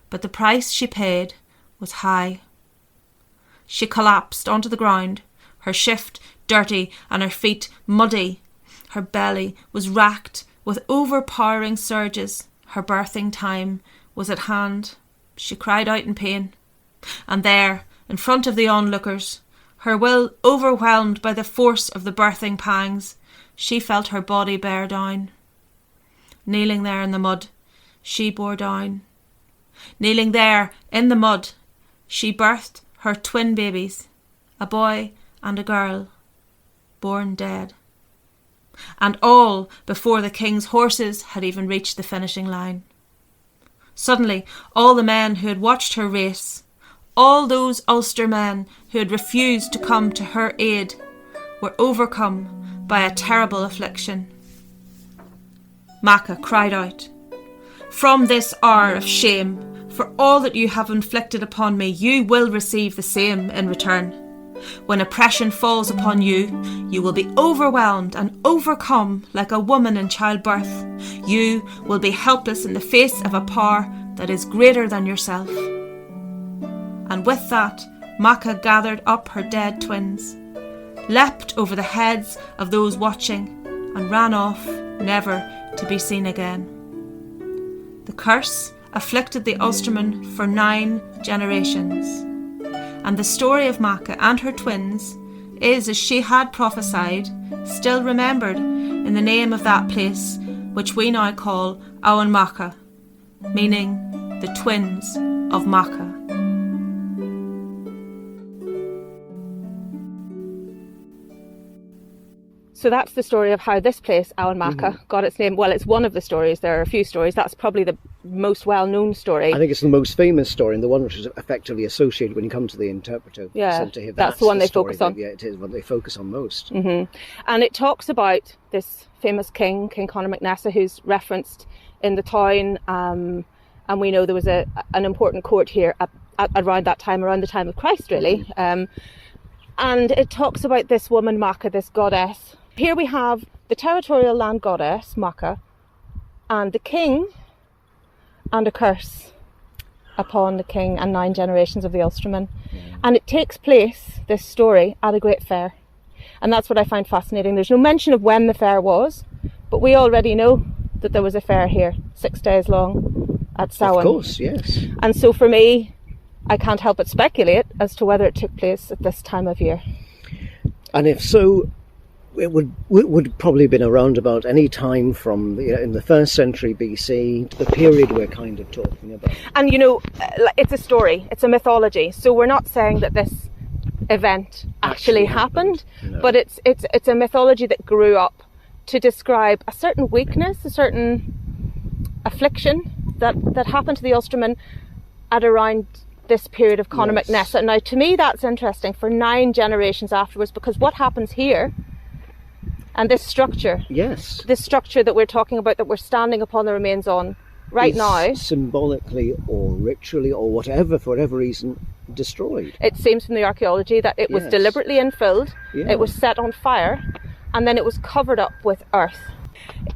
[SPEAKER 1] But the price she paid was high. She collapsed onto the ground, her shift dirty and her feet muddy. Her belly was racked with overpowering surges. Her birthing time was at hand. She cried out in pain. And there, in front of the onlookers, her will overwhelmed by the force of the birthing pangs, she felt her body bear down. Kneeling there in the mud, she bore down. Kneeling there in the mud, she birthed her twin babies, a boy and a girl, born dead. And all before the king's horses had even reached the finishing line. Suddenly, all the men who had watched her race, all those Ulstermen who had refused to come to her aid, were overcome by a terrible affliction. Macha cried out, "From this hour of shame, for all that you have inflicted upon me, you will receive the same in return. When oppression falls upon you, you will be overwhelmed and overcome like a woman in childbirth. You will be helpless in the face of a power that is greater than yourself." And with that, Macha gathered up her dead twins, leapt over the heads of those watching, and ran off, never to be seen again. The curse afflicted the Ulstermen for 9 generations. And the story of Macha and her twins is, as she had prophesied, still remembered in the name of that place which we now call Emain Macha, meaning the twins of Macha.
[SPEAKER 3] So that's the story of how this place, Emain Macha, got its name. Well, it's one of the stories. There are a few stories. That's probably the most well-known story.
[SPEAKER 2] I think it's the most famous story and the one which is effectively associated when you come to the interpreter centre here.
[SPEAKER 3] That's the one they focus on.
[SPEAKER 2] Yeah, it is what they focus on most.
[SPEAKER 3] And it talks about this famous king, King Conor MacNessa, who's referenced in the town. And we know there was an important court here around that time, around the time of Christ, really. And it talks about this woman, Macha, this goddess. Here we have the territorial land goddess, Macha, and the king, and a curse upon the king and 9 generations of the Ulstermen. And it takes place, this story, at a great fair. And that's what I find fascinating. There's no mention of when the fair was, but we already know that there was a fair here, 6 days long, at Samhain.
[SPEAKER 2] Of course, yes.
[SPEAKER 3] And so for me, I can't help but speculate as to whether it took place at this time of year.
[SPEAKER 2] And if so, it would probably have been around about any time from in the 1st century BC to the period we're kind of talking about.
[SPEAKER 3] And it's a story, it's a mythology. So we're not saying that this event actually happened. No. But it's a mythology that grew up to describe a certain weakness, a certain affliction that happened to the Ulstermen at around this period of Conor MacNessa. Now, to me, that's interesting for 9 generations afterwards, because what happens here, and this structure, this structure that we're talking about, that we're standing upon the remains on right now,
[SPEAKER 2] symbolically or ritually or whatever, for whatever reason, destroyed.
[SPEAKER 3] It seems from the archaeology that it was deliberately infilled, it was set on fire, and then it was covered up with earth.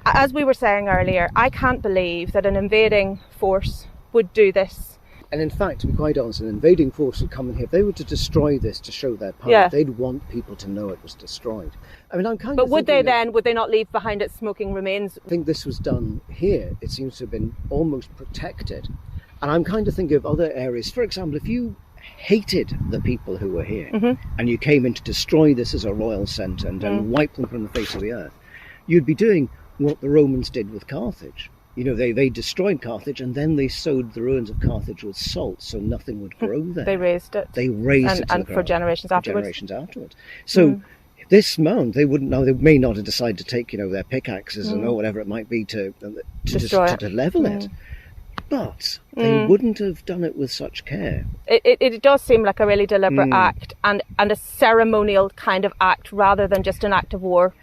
[SPEAKER 3] As we were saying earlier, I can't believe that an invading force would do this.
[SPEAKER 2] And in fact, to be quite honest, an invading force would come in here. If they were to destroy this to show their power, they'd want people to know it was destroyed. I mean, I'm kind
[SPEAKER 3] But
[SPEAKER 2] of
[SPEAKER 3] would they not leave behind its smoking remains?
[SPEAKER 2] I think this was done here. It seems to have been almost protected. And I'm kind of thinking of other areas. For example, if you hated the people who were here and you came in to destroy this as a royal centre and wipe them from the face of the earth, you'd be doing what the Romans did with Carthage. They destroyed Carthage and then they sowed the ruins of Carthage with salt so nothing would grow there.
[SPEAKER 3] They raised it.
[SPEAKER 2] They raised it
[SPEAKER 3] and for generations afterwards.
[SPEAKER 2] So this mound, they may not have decided to take, their pickaxes and whatever it might be to level it. But they wouldn't have done it with such care.
[SPEAKER 3] It does seem like a really deliberate act and a ceremonial kind of act rather than just an act of war,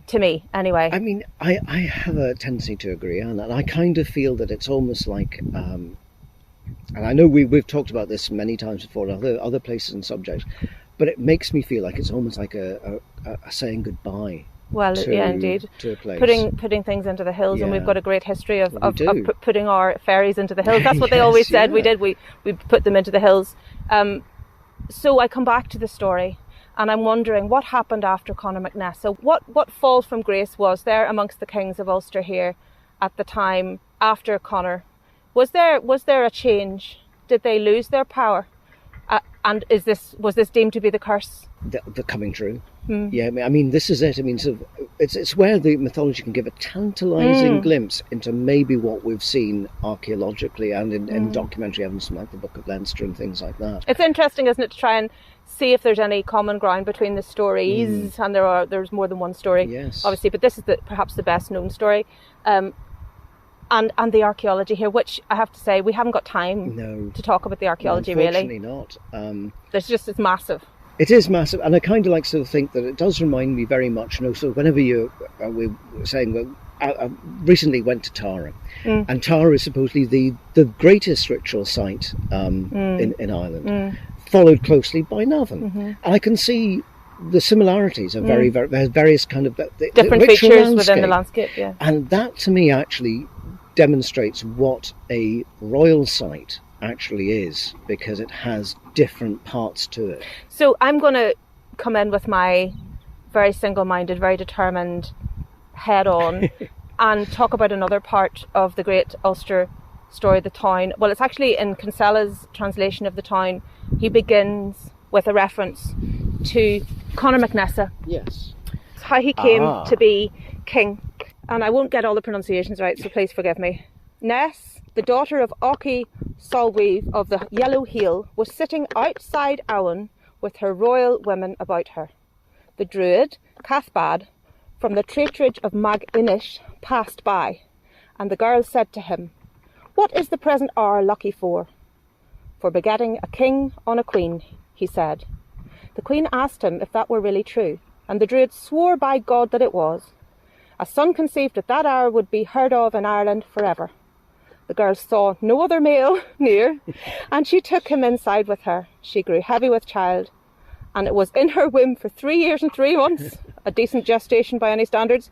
[SPEAKER 3] to me, anyway.
[SPEAKER 2] I mean, I have a tendency to agree, Anne, and I kind of feel that it's almost like, and I know we've talked about this many times before in other places and subjects, but it makes me feel like it's almost like a saying goodbye.
[SPEAKER 3] Well, yeah, indeed.
[SPEAKER 2] To a place.
[SPEAKER 3] Putting things into the hills, and we've got a great history of putting our ferries into the hills. That's what they always said. We did. We put them into the hills. So I come back to the story, and I'm wondering what happened after Conor MacNessa. What fall from grace was there amongst the Kings of Ulster here at the time after Conor? Was there a change? Did they lose their power? And was this deemed to be the curse?
[SPEAKER 2] The coming true. Yeah, I mean, this is it. I mean, sort of, it's where the mythology can give a tantalising glimpse into maybe what we've seen archaeologically and in documentary evidence like the Book of Leinster and things like that.
[SPEAKER 3] It's interesting, isn't it, to try and see if there's any common ground between the stories, and there's more than one story,
[SPEAKER 2] yes,
[SPEAKER 3] obviously, but this is perhaps the best known story. And the archaeology here, which I have to say we haven't got time to talk about the archaeology,
[SPEAKER 2] unfortunately
[SPEAKER 3] really.
[SPEAKER 2] Not.
[SPEAKER 3] It's massive.
[SPEAKER 2] It is massive, and I kind of like to think that it does remind me very much, so whenever we were saying, well, I recently went to Tara, and Tara is supposedly the greatest ritual site in Ireland, followed closely by Navan. And I can see the similarities are very, there's various kind of
[SPEAKER 3] different features within the landscape, yeah.
[SPEAKER 2] And that to me actually demonstrates what a royal site actually is, because it has different parts to it.
[SPEAKER 3] So I'm going to come in with my very single-minded, very determined head on and talk about another part of the great Ulster story, the town. Well, it's actually in Kinsella's translation of the town. He begins with a reference to Conor MacNessa.
[SPEAKER 2] Yes.
[SPEAKER 3] How he came to be king. And I won't get all the pronunciations right, so please forgive me. Ness, the daughter of Auchie Solweave of the Yellow Heel, was sitting outside Owen with her royal women about her. The druid, Cathbad, from the traitorage of Mag Inish, passed by, and the girl said to him, "What is the present hour lucky for?" "For begetting a king on a queen," he said. The queen asked him if that were really true, and the druid swore by God that it was. A son conceived at that hour would be heard of in Ireland forever. The girl saw no other male near, and she took him inside with her. She grew heavy with child, and it was in her womb for 3 years and 3 months, a decent gestation by any standards,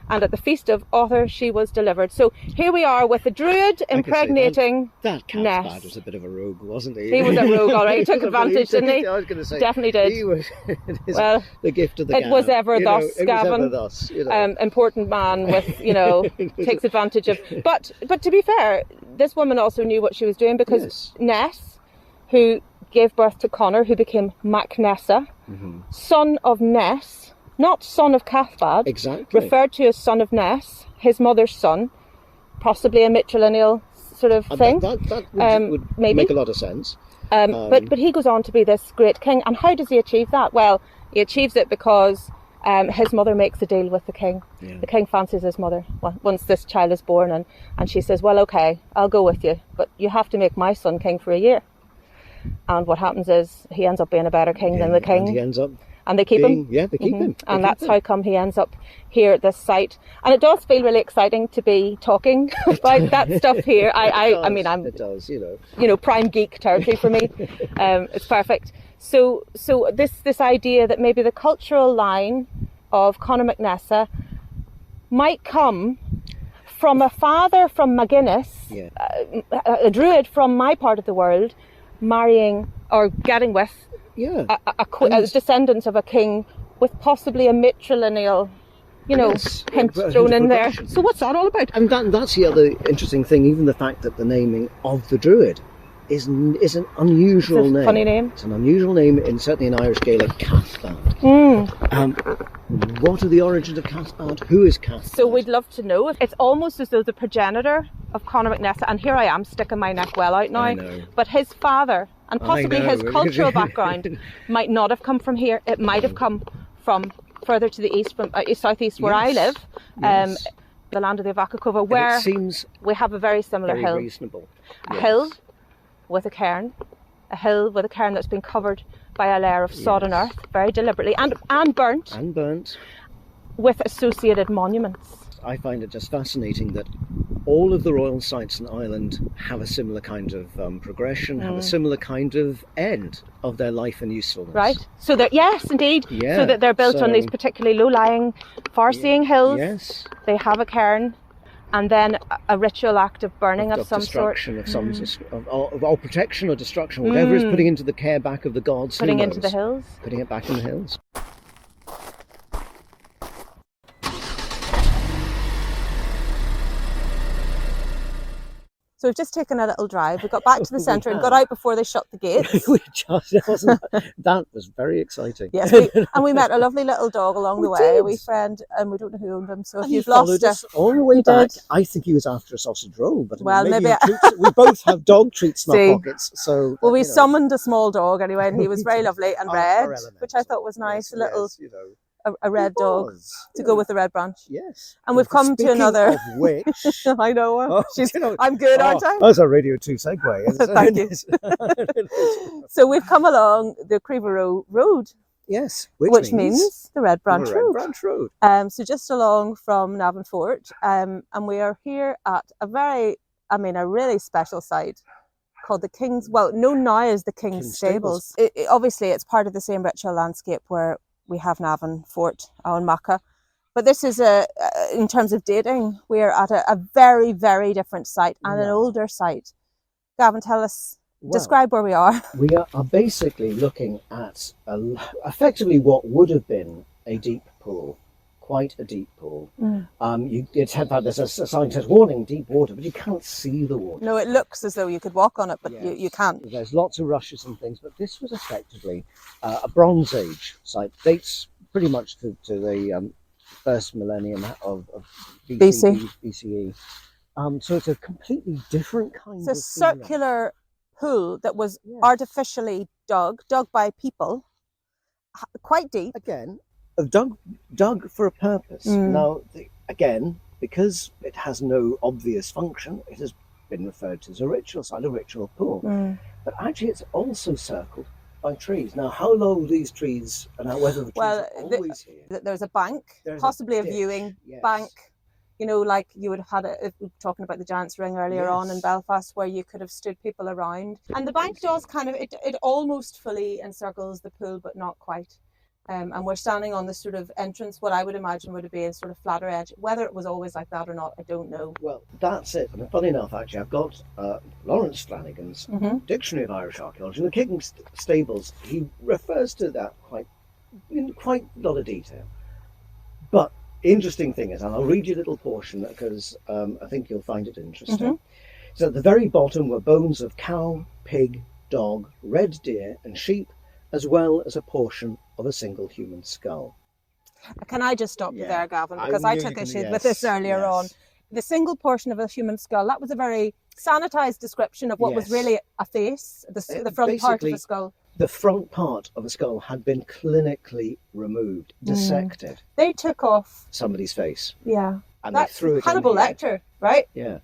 [SPEAKER 3] and at the feast of Author she was delivered. So here we are with the druid impregnating
[SPEAKER 2] that
[SPEAKER 3] Ness.
[SPEAKER 2] Cathbad was a bit of a rogue, wasn't he?
[SPEAKER 3] He was a rogue, all right. He took advantage, didn't he?
[SPEAKER 2] I was going to say,
[SPEAKER 3] definitely did.
[SPEAKER 2] He was,
[SPEAKER 3] well,
[SPEAKER 2] the gift of the
[SPEAKER 3] it was ever thus, Gavin.
[SPEAKER 2] It was ever thus,
[SPEAKER 3] important man with, takes advantage of. But to be fair, this woman also knew what she was doing, because Ness, who gave birth to Conor, who became MacNessa, son of Ness, not son of Cathbad, referred to as son of Ness, his mother's son, possibly a matrilineal sort of thing.
[SPEAKER 2] That would
[SPEAKER 3] maybe
[SPEAKER 2] make a lot of sense.
[SPEAKER 3] But he goes on to be this great king. And how does he achieve that? Well, he achieves it because his mother makes a deal with the king. Yeah. The king fancies his mother once this child is born, and she says, well, okay, I'll go with you, but you have to make my son king for a year. And what happens is he ends up being a better king than the king.
[SPEAKER 2] And he ends up...
[SPEAKER 3] And they keep him.
[SPEAKER 2] Yeah, they keep him.
[SPEAKER 3] And that's how come he ends up here at this site. And it does feel really exciting to be talking about that stuff here. I mean,
[SPEAKER 2] it does,
[SPEAKER 3] prime geek territory for me. It's perfect. So this idea that maybe the cultural line of Conor MacNessa might come from a father from McGuinness, a druid from my part of the world, marrying or getting with a descendants of a king with possibly a matrilineal, hint thrown in there. So what's that all about?
[SPEAKER 2] And that's the other interesting thing. Even the fact that the naming of the druid is an unusual name.
[SPEAKER 3] Funny name.
[SPEAKER 2] It's an unusual name, certainly in Irish Gaelic, Cathbad. What are the origins of Cathbad? Who is Cathbad?
[SPEAKER 3] So we'd love to know. It's almost as though the progenitor of Conor MacNessa, and here I am sticking my neck well out now, but his father and possibly his cultural background might not have come from here. It might have come from further to the east, from southeast where I live. the land of the Avakakova,
[SPEAKER 2] And
[SPEAKER 3] where
[SPEAKER 2] it seems
[SPEAKER 3] we have a very similar
[SPEAKER 2] very
[SPEAKER 3] hill.
[SPEAKER 2] reasonable.
[SPEAKER 3] A
[SPEAKER 2] Yes.
[SPEAKER 3] hill with a cairn. A hill with a cairn that's been covered by a layer of sodden
[SPEAKER 2] Yes.
[SPEAKER 3] earth, very deliberately, and burnt,
[SPEAKER 2] And burnt.
[SPEAKER 3] with associated monuments.
[SPEAKER 2] I find it just fascinating that all of the royal sites in Ireland have a similar kind of progression, have a similar kind of end of their life and usefulness.
[SPEAKER 3] Right? So that, yes, indeed.
[SPEAKER 2] Yeah,
[SPEAKER 3] So that they're built on these
[SPEAKER 2] so-
[SPEAKER 3] particularly low-lying, far-seeing hills.
[SPEAKER 2] Yes.
[SPEAKER 3] They have a cairn, and then a ritual act of burning of some sort.
[SPEAKER 2] Destruction of some or protection or destruction, whatever is putting into the care back of the gods.
[SPEAKER 3] Putting
[SPEAKER 2] who
[SPEAKER 3] into the
[SPEAKER 2] knows?
[SPEAKER 3] hills.
[SPEAKER 2] Putting it back in the hills.
[SPEAKER 3] So we've just taken a little drive. We got back to the centre and got
[SPEAKER 2] have.
[SPEAKER 3] out before they shut the gates.
[SPEAKER 2] That was very exciting.
[SPEAKER 3] Yes, and we met a lovely little dog along the way,
[SPEAKER 2] did.
[SPEAKER 3] a wee friend, and we don't know who owned him. So if
[SPEAKER 2] And he
[SPEAKER 3] you've lost
[SPEAKER 2] followed
[SPEAKER 3] it,
[SPEAKER 2] us all the way
[SPEAKER 3] He
[SPEAKER 2] back.
[SPEAKER 3] did.
[SPEAKER 2] I think he was after a sausage roll, but
[SPEAKER 3] Well, maybe
[SPEAKER 2] we both have dog treats in
[SPEAKER 3] See.
[SPEAKER 2] our pockets. So
[SPEAKER 3] well, we
[SPEAKER 2] you know,
[SPEAKER 3] summoned a small dog anyway, and he was very lovely and
[SPEAKER 2] Our
[SPEAKER 3] red,
[SPEAKER 2] element.
[SPEAKER 3] which I thought was nice.
[SPEAKER 2] Yes,
[SPEAKER 3] a little,
[SPEAKER 2] yes, you know,
[SPEAKER 3] a red
[SPEAKER 2] it
[SPEAKER 3] dog
[SPEAKER 2] was,
[SPEAKER 3] to
[SPEAKER 2] you
[SPEAKER 3] go
[SPEAKER 2] know.
[SPEAKER 3] with the red branch.
[SPEAKER 2] Yes.
[SPEAKER 3] And we've come to
[SPEAKER 2] Speaking
[SPEAKER 3] another.
[SPEAKER 2] Of which,
[SPEAKER 3] I know.
[SPEAKER 2] oh,
[SPEAKER 3] She's,
[SPEAKER 2] you know,
[SPEAKER 3] I'm good, aren't I?
[SPEAKER 2] That's a Radio 2 segue. Isn't
[SPEAKER 3] Thank
[SPEAKER 2] it?
[SPEAKER 3] you. So we've come along the Creevero Road,
[SPEAKER 2] Yes,
[SPEAKER 3] which means the Red Branch
[SPEAKER 2] Red
[SPEAKER 3] Road.
[SPEAKER 2] Branch Road.
[SPEAKER 3] So just along from Navan Fort, and we are here at a really special site called the King's, well, known now as the King's Stables. Obviously, it's part of the same ritual landscape where we have Navan Fort, Emain Macha. But this is in terms of dating, we're at a very, very different site and an older site. Gavin, tell us, describe where we are.
[SPEAKER 2] We are basically looking at effectively what would have been a deep pool, quite a deep pool. There's a sign that says warning, deep water, but you can't see the water.
[SPEAKER 3] No, it looks as though you could walk on it, but
[SPEAKER 2] Yes.
[SPEAKER 3] you can't.
[SPEAKER 2] There's lots of rushes and things, but this was effectively a Bronze Age site. Dates pretty much to the first millennium of BCE. So it's a completely different kind
[SPEAKER 3] It's a
[SPEAKER 2] of feeling.
[SPEAKER 3] circular pool that was
[SPEAKER 2] Yes.
[SPEAKER 3] artificially dug by people, quite deep.
[SPEAKER 2] Again, dug for a purpose. Now, again, because it has no obvious function, it has been referred to as a ritual site, a ritual pool. But actually, it's also circled by trees. Now, how low these trees and whether the trees are always here.
[SPEAKER 3] There's a bank,
[SPEAKER 2] There's
[SPEAKER 3] possibly a
[SPEAKER 2] ditch,
[SPEAKER 3] viewing
[SPEAKER 2] yes.
[SPEAKER 3] bank. You know, like you would have had we were talking about the Giant's Ring earlier on in
[SPEAKER 2] Yes.
[SPEAKER 3] Belfast, where you could have stood people around. And the bank does kind of, it almost fully encircles the pool, but not quite. And we're standing on the sort of entrance, what I would imagine would have been sort of flatter edge. Whether it was always like that or not, I don't know.
[SPEAKER 2] Well, that's it. And funny enough, actually, I've got Lawrence Flanagan's Dictionary of Irish Archaeology. In the King's Stables, he refers to that in quite a lot of detail. But interesting thing is, and I'll read you a little portion because I think you'll find it interesting. So at the very bottom were bones of cow, pig, dog, red deer and sheep, as well as a portion of a single human skull.
[SPEAKER 3] Can I just stop you there, Gavin? Because
[SPEAKER 2] I
[SPEAKER 3] I
[SPEAKER 2] knew
[SPEAKER 3] took
[SPEAKER 2] you
[SPEAKER 3] issue
[SPEAKER 2] can-
[SPEAKER 3] with this
[SPEAKER 2] yes,
[SPEAKER 3] earlier
[SPEAKER 2] yes.
[SPEAKER 3] on. The single portion of a human skull, that was a very sanitized description of what was
[SPEAKER 2] Yes.
[SPEAKER 3] really a face, the front part of
[SPEAKER 2] basically,
[SPEAKER 3] the skull.
[SPEAKER 2] The front part of a skull had been clinically removed, dissected
[SPEAKER 3] They took off,
[SPEAKER 2] somebody's face,
[SPEAKER 3] yeah.
[SPEAKER 2] and
[SPEAKER 3] That's
[SPEAKER 2] they threw it
[SPEAKER 3] Hannibal
[SPEAKER 2] in here.
[SPEAKER 3] Lecter, right?
[SPEAKER 2] Yeah,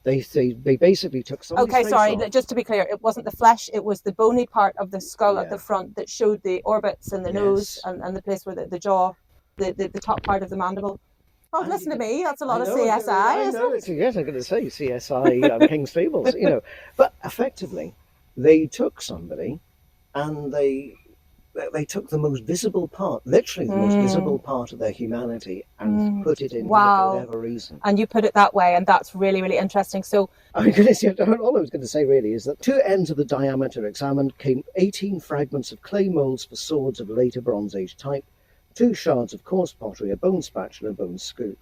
[SPEAKER 2] they basically took somebody's
[SPEAKER 3] Okay,
[SPEAKER 2] face
[SPEAKER 3] sorry,
[SPEAKER 2] off.
[SPEAKER 3] just to be clear, it wasn't the flesh, it was the bony part of the skull at
[SPEAKER 2] Yeah.
[SPEAKER 3] the front that showed the orbits and the nose
[SPEAKER 2] Yes.
[SPEAKER 3] and the place where the jaw, the top part of the mandible. Oh,
[SPEAKER 2] And
[SPEAKER 3] listen
[SPEAKER 2] you
[SPEAKER 3] to me, that's a lot of
[SPEAKER 2] I know,
[SPEAKER 3] CSI,
[SPEAKER 2] I
[SPEAKER 3] isn't
[SPEAKER 2] know,
[SPEAKER 3] it?
[SPEAKER 2] yes, I'm going to say CSI, King's Stables, But effectively, they took somebody and they took the most visible part, literally the most visible part of their humanity and put it in
[SPEAKER 3] Wow.
[SPEAKER 2] for whatever reason.
[SPEAKER 3] And you put it that way, and that's really, really interesting. So,
[SPEAKER 2] All I was going to say really is that two ends of the diameter examined came 18 fragments of clay moulds for swords of later Bronze Age type, 2 shards of coarse pottery, a bone spatula, a bone scoop.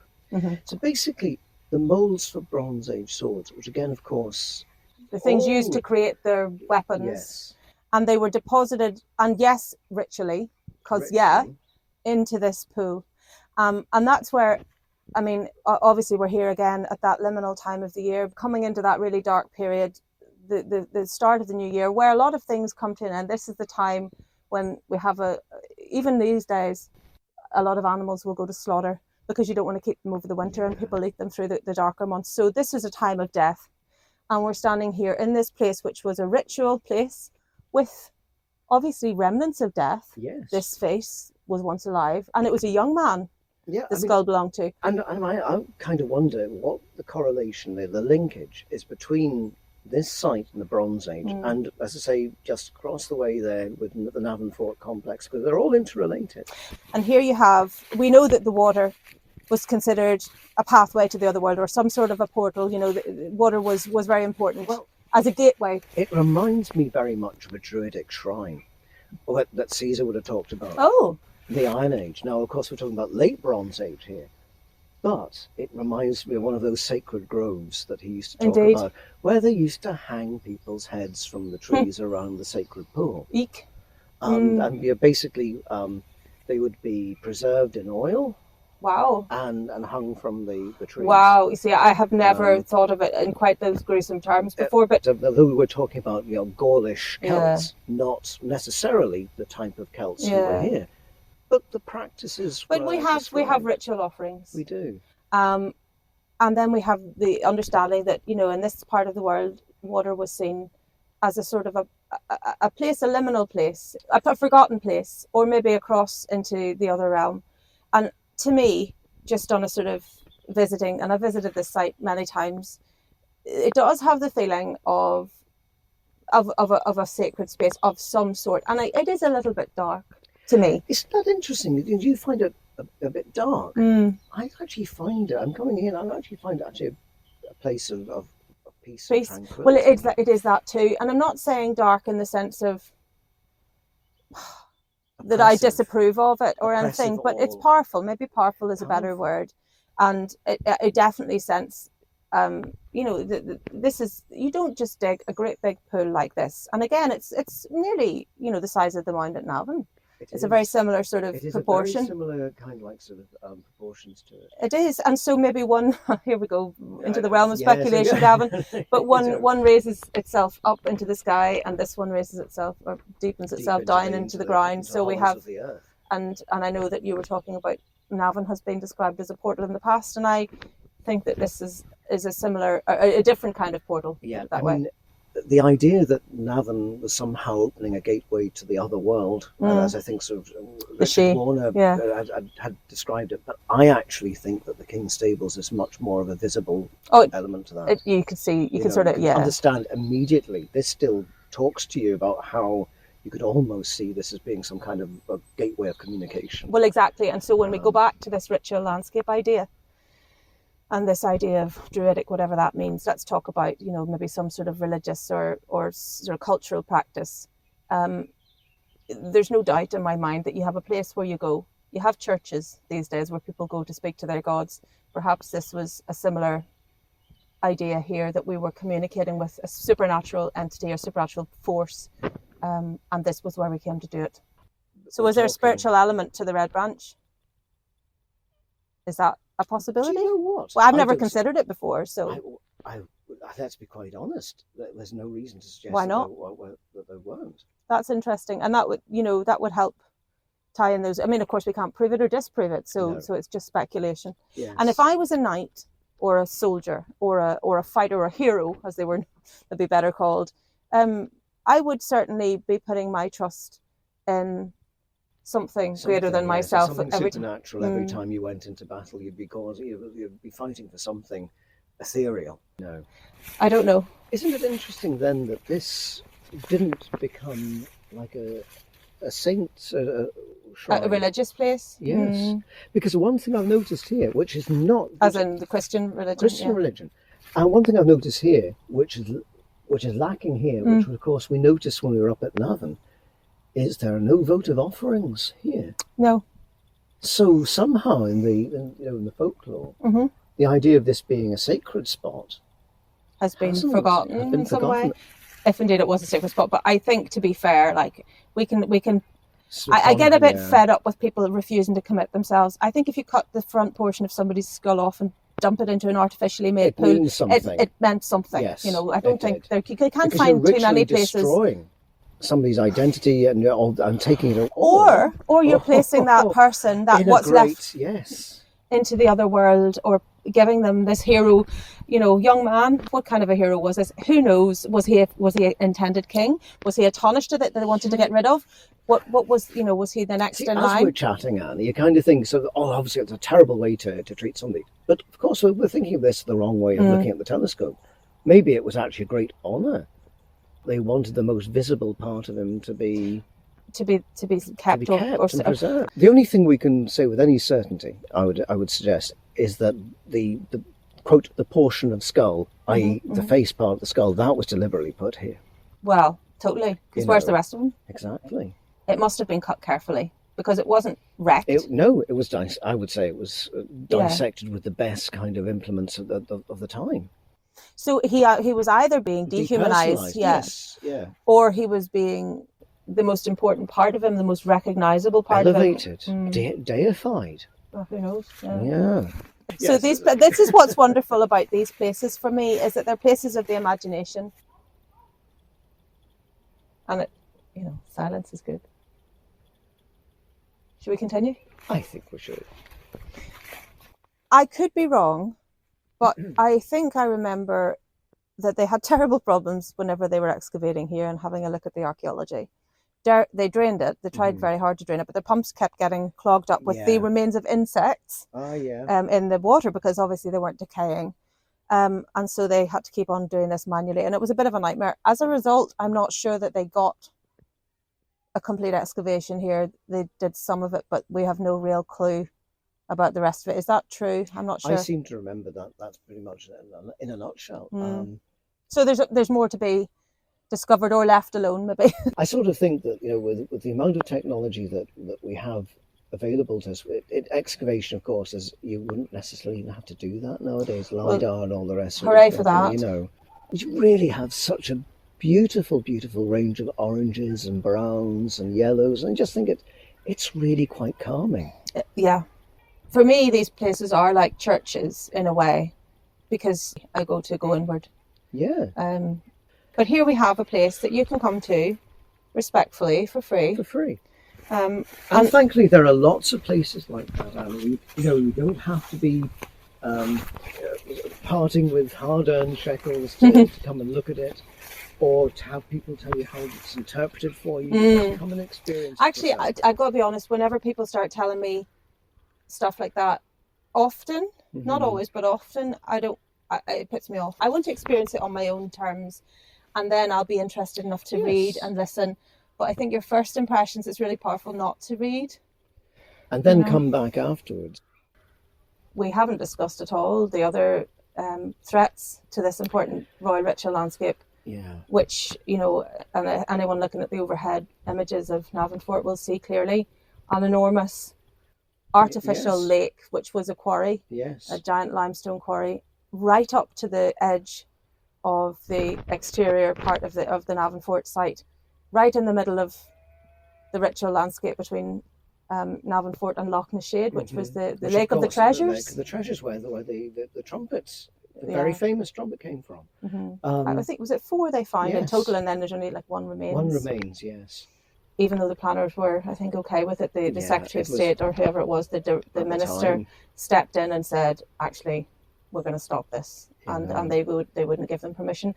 [SPEAKER 2] So basically, the moulds for Bronze Age swords, which again, of course,
[SPEAKER 3] the things used to create their weapons,
[SPEAKER 2] yes,
[SPEAKER 3] and they were deposited, and yes, ritually, because into this pool. And that's where, I mean, obviously we're here again at that liminal time of the year, coming into that really dark period, the start of the new year, where a lot of things come to an end. This is the time when we have even these days, a lot of animals will go to slaughter because you don't want to keep them over the winter and people eat them through the darker months. So this is a time of death. And we're standing here in this place, which was a ritual place with obviously remnants of death.
[SPEAKER 2] Yes.
[SPEAKER 3] This face was once alive, and it was a young man the skull belonged to.
[SPEAKER 2] And I kind of wonder what the correlation, the linkage is between this site in the Bronze Age and, as I say, just across the way there with the Navan Fort complex, because they're all interrelated.
[SPEAKER 3] And here we know that the water was considered a pathway to the other world, or some sort of a portal. The water was very important as a gateway.
[SPEAKER 2] It reminds me very much of a Druidic shrine that Caesar would have talked about.
[SPEAKER 3] Oh.
[SPEAKER 2] The Iron Age. Now, of course, we're talking about late Bronze Age here. But it reminds me of one of those sacred groves that he used to talk about, where they used to hang people's heads from the trees around the sacred pool.
[SPEAKER 3] Eek.
[SPEAKER 2] And basically, they would be preserved in oil.
[SPEAKER 3] Wow.
[SPEAKER 2] And hung from the trees.
[SPEAKER 3] Wow. You see, I have never thought of it in quite those gruesome terms before. But
[SPEAKER 2] although we were talking about Gaulish Celts, not necessarily the type of Celts who were here. But the practices.
[SPEAKER 3] But we have ritual offerings.
[SPEAKER 2] We do.
[SPEAKER 3] And then we have the understanding that in this part of the world, water was seen as a sort of a place, a liminal place, a forgotten place, or maybe a cross into the other realm. And to me, just on a sort of visiting, and I've visited this site many times, it does have the feeling of a sacred space of some sort, and it is a little bit dark. To me.
[SPEAKER 2] Isn't that interesting? Do you find it a bit dark? I actually find it, I'm coming in, I actually find it actually a place of peace and tranquility.
[SPEAKER 3] Well, it is that too. And I'm not saying dark in the sense of that I disapprove of it or anything, but it's powerful. Maybe powerful is a better word. And it definitely sense, this is, you don't just dig a great big pool like this. And again, it's nearly, the size of the mound at Navan. It's a very similar sort of proportion.
[SPEAKER 2] It is a very similar kind of proportions to it.
[SPEAKER 3] It is, and so maybe one. Here we go into the realm of speculation, Gavin. But one raises itself up into the sky, and this one raises itself or deepens itself down into the ground. So we have, and I know that you were talking about Navan has been described as a portal in the past, and I think that this is a similar, a different kind of portal.
[SPEAKER 2] Yeah,
[SPEAKER 3] that way.
[SPEAKER 2] The idea that Navan was somehow opening a gateway to the other world, as I think sort of Richard Warner had described it, but I actually think that the King's Stables is much more of a visible element to that.
[SPEAKER 3] You can see, you can sort of,
[SPEAKER 2] understand immediately. This still talks to you about how you could almost see this as being some kind of a gateway of communication.
[SPEAKER 3] Well, exactly. And so when we go back to this ritual landscape idea, and this idea of Druidic, whatever that means, let's talk about, maybe some sort of religious or sort of cultural practice. There's no doubt in my mind that you have a place where you go. You have churches these days where people go to speak to their gods. Perhaps this was a similar idea here, that we were communicating with a supernatural entity or supernatural force, and this was where we came to do it. So is there a spiritual element to the Red Branch? Is that a possibility?
[SPEAKER 2] Do you know what?
[SPEAKER 3] Well, I've never considered it before, so
[SPEAKER 2] I let's be quite honest. There's no reason to suggest
[SPEAKER 3] why not?
[SPEAKER 2] that there weren't.
[SPEAKER 3] That's interesting, and that would help tie in those. I mean, of course, we can't prove it or disprove it, so it's just speculation.
[SPEAKER 2] Yes.
[SPEAKER 3] And if I was a knight or a soldier or a fighter or a hero, as they'd be better called, I would certainly be putting my trust in something greater than myself.
[SPEAKER 2] Something supernatural. Every time you went into battle, you'd be fighting for something ethereal. No,
[SPEAKER 3] I don't know.
[SPEAKER 2] Isn't it interesting then that this didn't become like a saint shrine?
[SPEAKER 3] A religious place?
[SPEAKER 2] Yes, because one thing I've noticed here, which is not
[SPEAKER 3] as in the Christian religion.
[SPEAKER 2] Religion, and one thing I've noticed here, which is lacking here, which of course we noticed when we were up at Navan, is there are no votive offerings here.
[SPEAKER 3] No.
[SPEAKER 2] So somehow in the folklore, the idea of this being a sacred spot
[SPEAKER 3] has been forgotten in some way. If indeed it was a sacred spot, but I think, to be fair, like we can. I get a bit fed up with people refusing to commit themselves. I think if you cut the front portion of somebody's skull off and dump it into an artificially made pool, it meant something.
[SPEAKER 2] Yes,
[SPEAKER 3] I don't think you can't find too many places.
[SPEAKER 2] Destroying somebody's identity and taking it,
[SPEAKER 3] or you're placing that person, that what's left into the other world, or giving them this hero, young man. What kind of a hero was this? Who knows? Was he intended king? Was he a Taoiseach that they wanted to get rid of? What was, was he the next in line?
[SPEAKER 2] As we're chatting, Anne, you kind of think, obviously it's a terrible way to treat somebody. But of course, we're thinking of this the wrong way of looking at the telescope. Maybe it was actually a great honour. They wanted the most visible part of him to be
[SPEAKER 3] kept or
[SPEAKER 2] preserved. The only thing we can say with any certainty, I would suggest, is that the quote, the portion of skull, i.e. the face part of the skull, that was deliberately put here.
[SPEAKER 3] Well, totally. Because where's the rest of them?
[SPEAKER 2] Exactly.
[SPEAKER 3] It must have been cut carefully, because it wasn't wrecked.
[SPEAKER 2] It was I would say it was dissected with the best kind of implements of the time.
[SPEAKER 3] So he was either being dehumanized,
[SPEAKER 2] yes,
[SPEAKER 3] or he was being the most important part of him, the most recognizable part
[SPEAKER 2] elevated,
[SPEAKER 3] of him.
[SPEAKER 2] deified.
[SPEAKER 3] Well, who knows?
[SPEAKER 2] Yeah.
[SPEAKER 3] So this is what's wonderful about these places for me, is that they're places of the imagination. And silence is good. Should we continue?
[SPEAKER 2] I think we should.
[SPEAKER 3] I could be wrong, but I think I remember that they had terrible problems whenever they were excavating here and having a look at the archaeology. They drained it. They tried very hard to drain it, but the pumps kept getting clogged up with the remains of insects in the water, because obviously they weren't decaying. And so they had to keep on doing this manually, and it was a bit of a nightmare. As a result, I'm not sure that they got a complete excavation here. They did some of it, but we have no real clue about the rest of it. Is that true? I'm not sure.
[SPEAKER 2] I seem to remember that. That's pretty much in a nutshell.
[SPEAKER 3] So there's more to be discovered or left alone, maybe.
[SPEAKER 2] I sort of think that with the amount of technology that we have available to us, excavation, of course, is you wouldn't necessarily even have to do that nowadays. LiDAR and all the rest.
[SPEAKER 3] Hooray for that!
[SPEAKER 2] You really have such a beautiful, beautiful range of oranges and browns and yellows, and I just think it's really quite calming.
[SPEAKER 3] Yeah. For me, these places are like churches in a way, because I go inward.
[SPEAKER 2] Yeah.
[SPEAKER 3] But here we have a place that you can come to respectfully for free. And
[SPEAKER 2] thankfully, there are lots of places like that. I mean, you don't have to be parting with hard-earned shekels to come and look at it, or to have people tell you how it's interpreted for you. Just come and experience.
[SPEAKER 3] Actually, I've got to be honest. Whenever people start telling me stuff like that, often, not always, but often, it puts me off. I want to experience it on my own terms, and then I'll be interested enough to read and listen. But I think your first impressions, it's really powerful not to read.
[SPEAKER 2] And then come back afterwards.
[SPEAKER 3] We haven't discussed at all the other threats to this important royal ritual landscape.
[SPEAKER 2] Yeah.
[SPEAKER 3] Which, and anyone looking at the overhead images of Navan Fort will see clearly an enormous artificial lake, which was a quarry, a giant limestone quarry, right up to the edge of the exterior part of the Navan Fort site, right in the middle of the ritual landscape between Navan Fort and Loch Nashade, which was the Lake of the Treasures.
[SPEAKER 2] The treasures where the trumpets, the very famous trumpet came from.
[SPEAKER 3] I think, was it 4 they found in total, and then there's only like 1 remains.
[SPEAKER 2] 1 remains, yes.
[SPEAKER 3] Even though the planners were, I think, okay with it, the Secretary of State, or whoever it was, the minister stepped in and said, actually, we're going to stop this, and they wouldn't give them permission.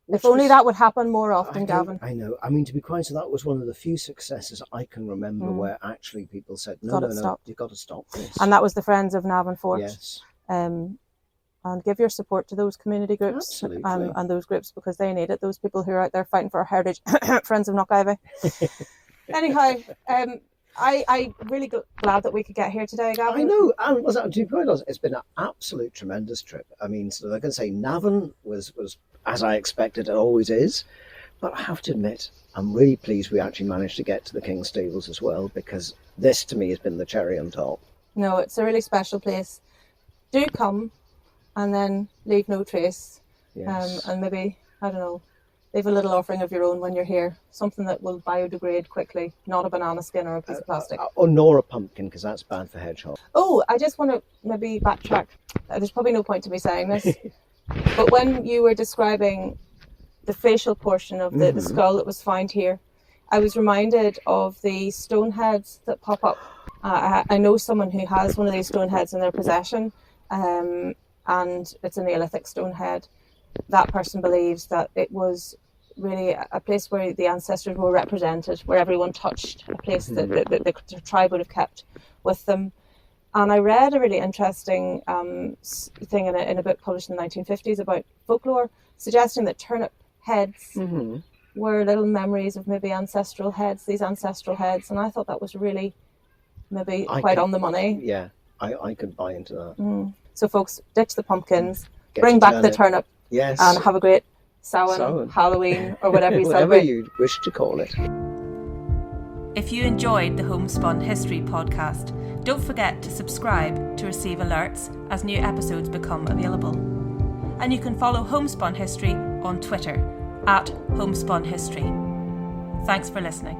[SPEAKER 3] If only that would happen more often, Gavin.
[SPEAKER 2] I know. I mean, to be quite honest, that was one of the few successes I can remember where actually people said, no, you've got to stop this.
[SPEAKER 3] And that was the Friends of Navan Fort.
[SPEAKER 2] Yes.
[SPEAKER 3] And give your support to those community groups and those groups, because they need it. Those people who are out there fighting for our heritage. Friends of Knockivy. Anyhow, I'm really glad that we could get here today, Gavin.
[SPEAKER 2] I know, and to be quite honest, it's been an absolute tremendous trip. I mean, so I can say Navan was as I expected, it always is. But I have to admit, I'm really pleased we actually managed to get to the King's Stables as well, because this to me has been the cherry on top.
[SPEAKER 3] No, it's a really special place. Do come and then leave no trace.
[SPEAKER 2] Yes.
[SPEAKER 3] And maybe, I don't know, leave a little offering of your own when you're here. Something that will biodegrade quickly, not a banana skin or a piece of plastic.
[SPEAKER 2] Or nor a pumpkin, because that's bad for hedgehogs.
[SPEAKER 3] Oh, I just want to maybe backtrack. There's probably no point to me saying this. But when you were describing the facial portion of the skull that was found here, I was reminded of the stone heads that pop up I know someone who has one of these stone heads in their possession, and it's a Neolithic stone head. That person believes that it was really a place where the ancestors were represented, where everyone touched, a place that the tribe would have kept with them. And I read a really interesting thing in a book published in the 1950s about folklore, suggesting that turnip heads were little memories of maybe ancestral heads, these ancestral heads. And I thought that was really maybe quite on the money.
[SPEAKER 2] Yeah, I could buy into that.
[SPEAKER 3] So folks, ditch the pumpkins, bring back the turnip,
[SPEAKER 2] yes,
[SPEAKER 3] and have a great Samhain, Halloween, or whatever you celebrate.
[SPEAKER 2] Whatever you wish to call it.
[SPEAKER 1] If you enjoyed the Homespun History podcast, don't forget to subscribe to receive alerts as new episodes become available. And you can follow Homespun History on Twitter @HomespunHistory. Thanks for listening.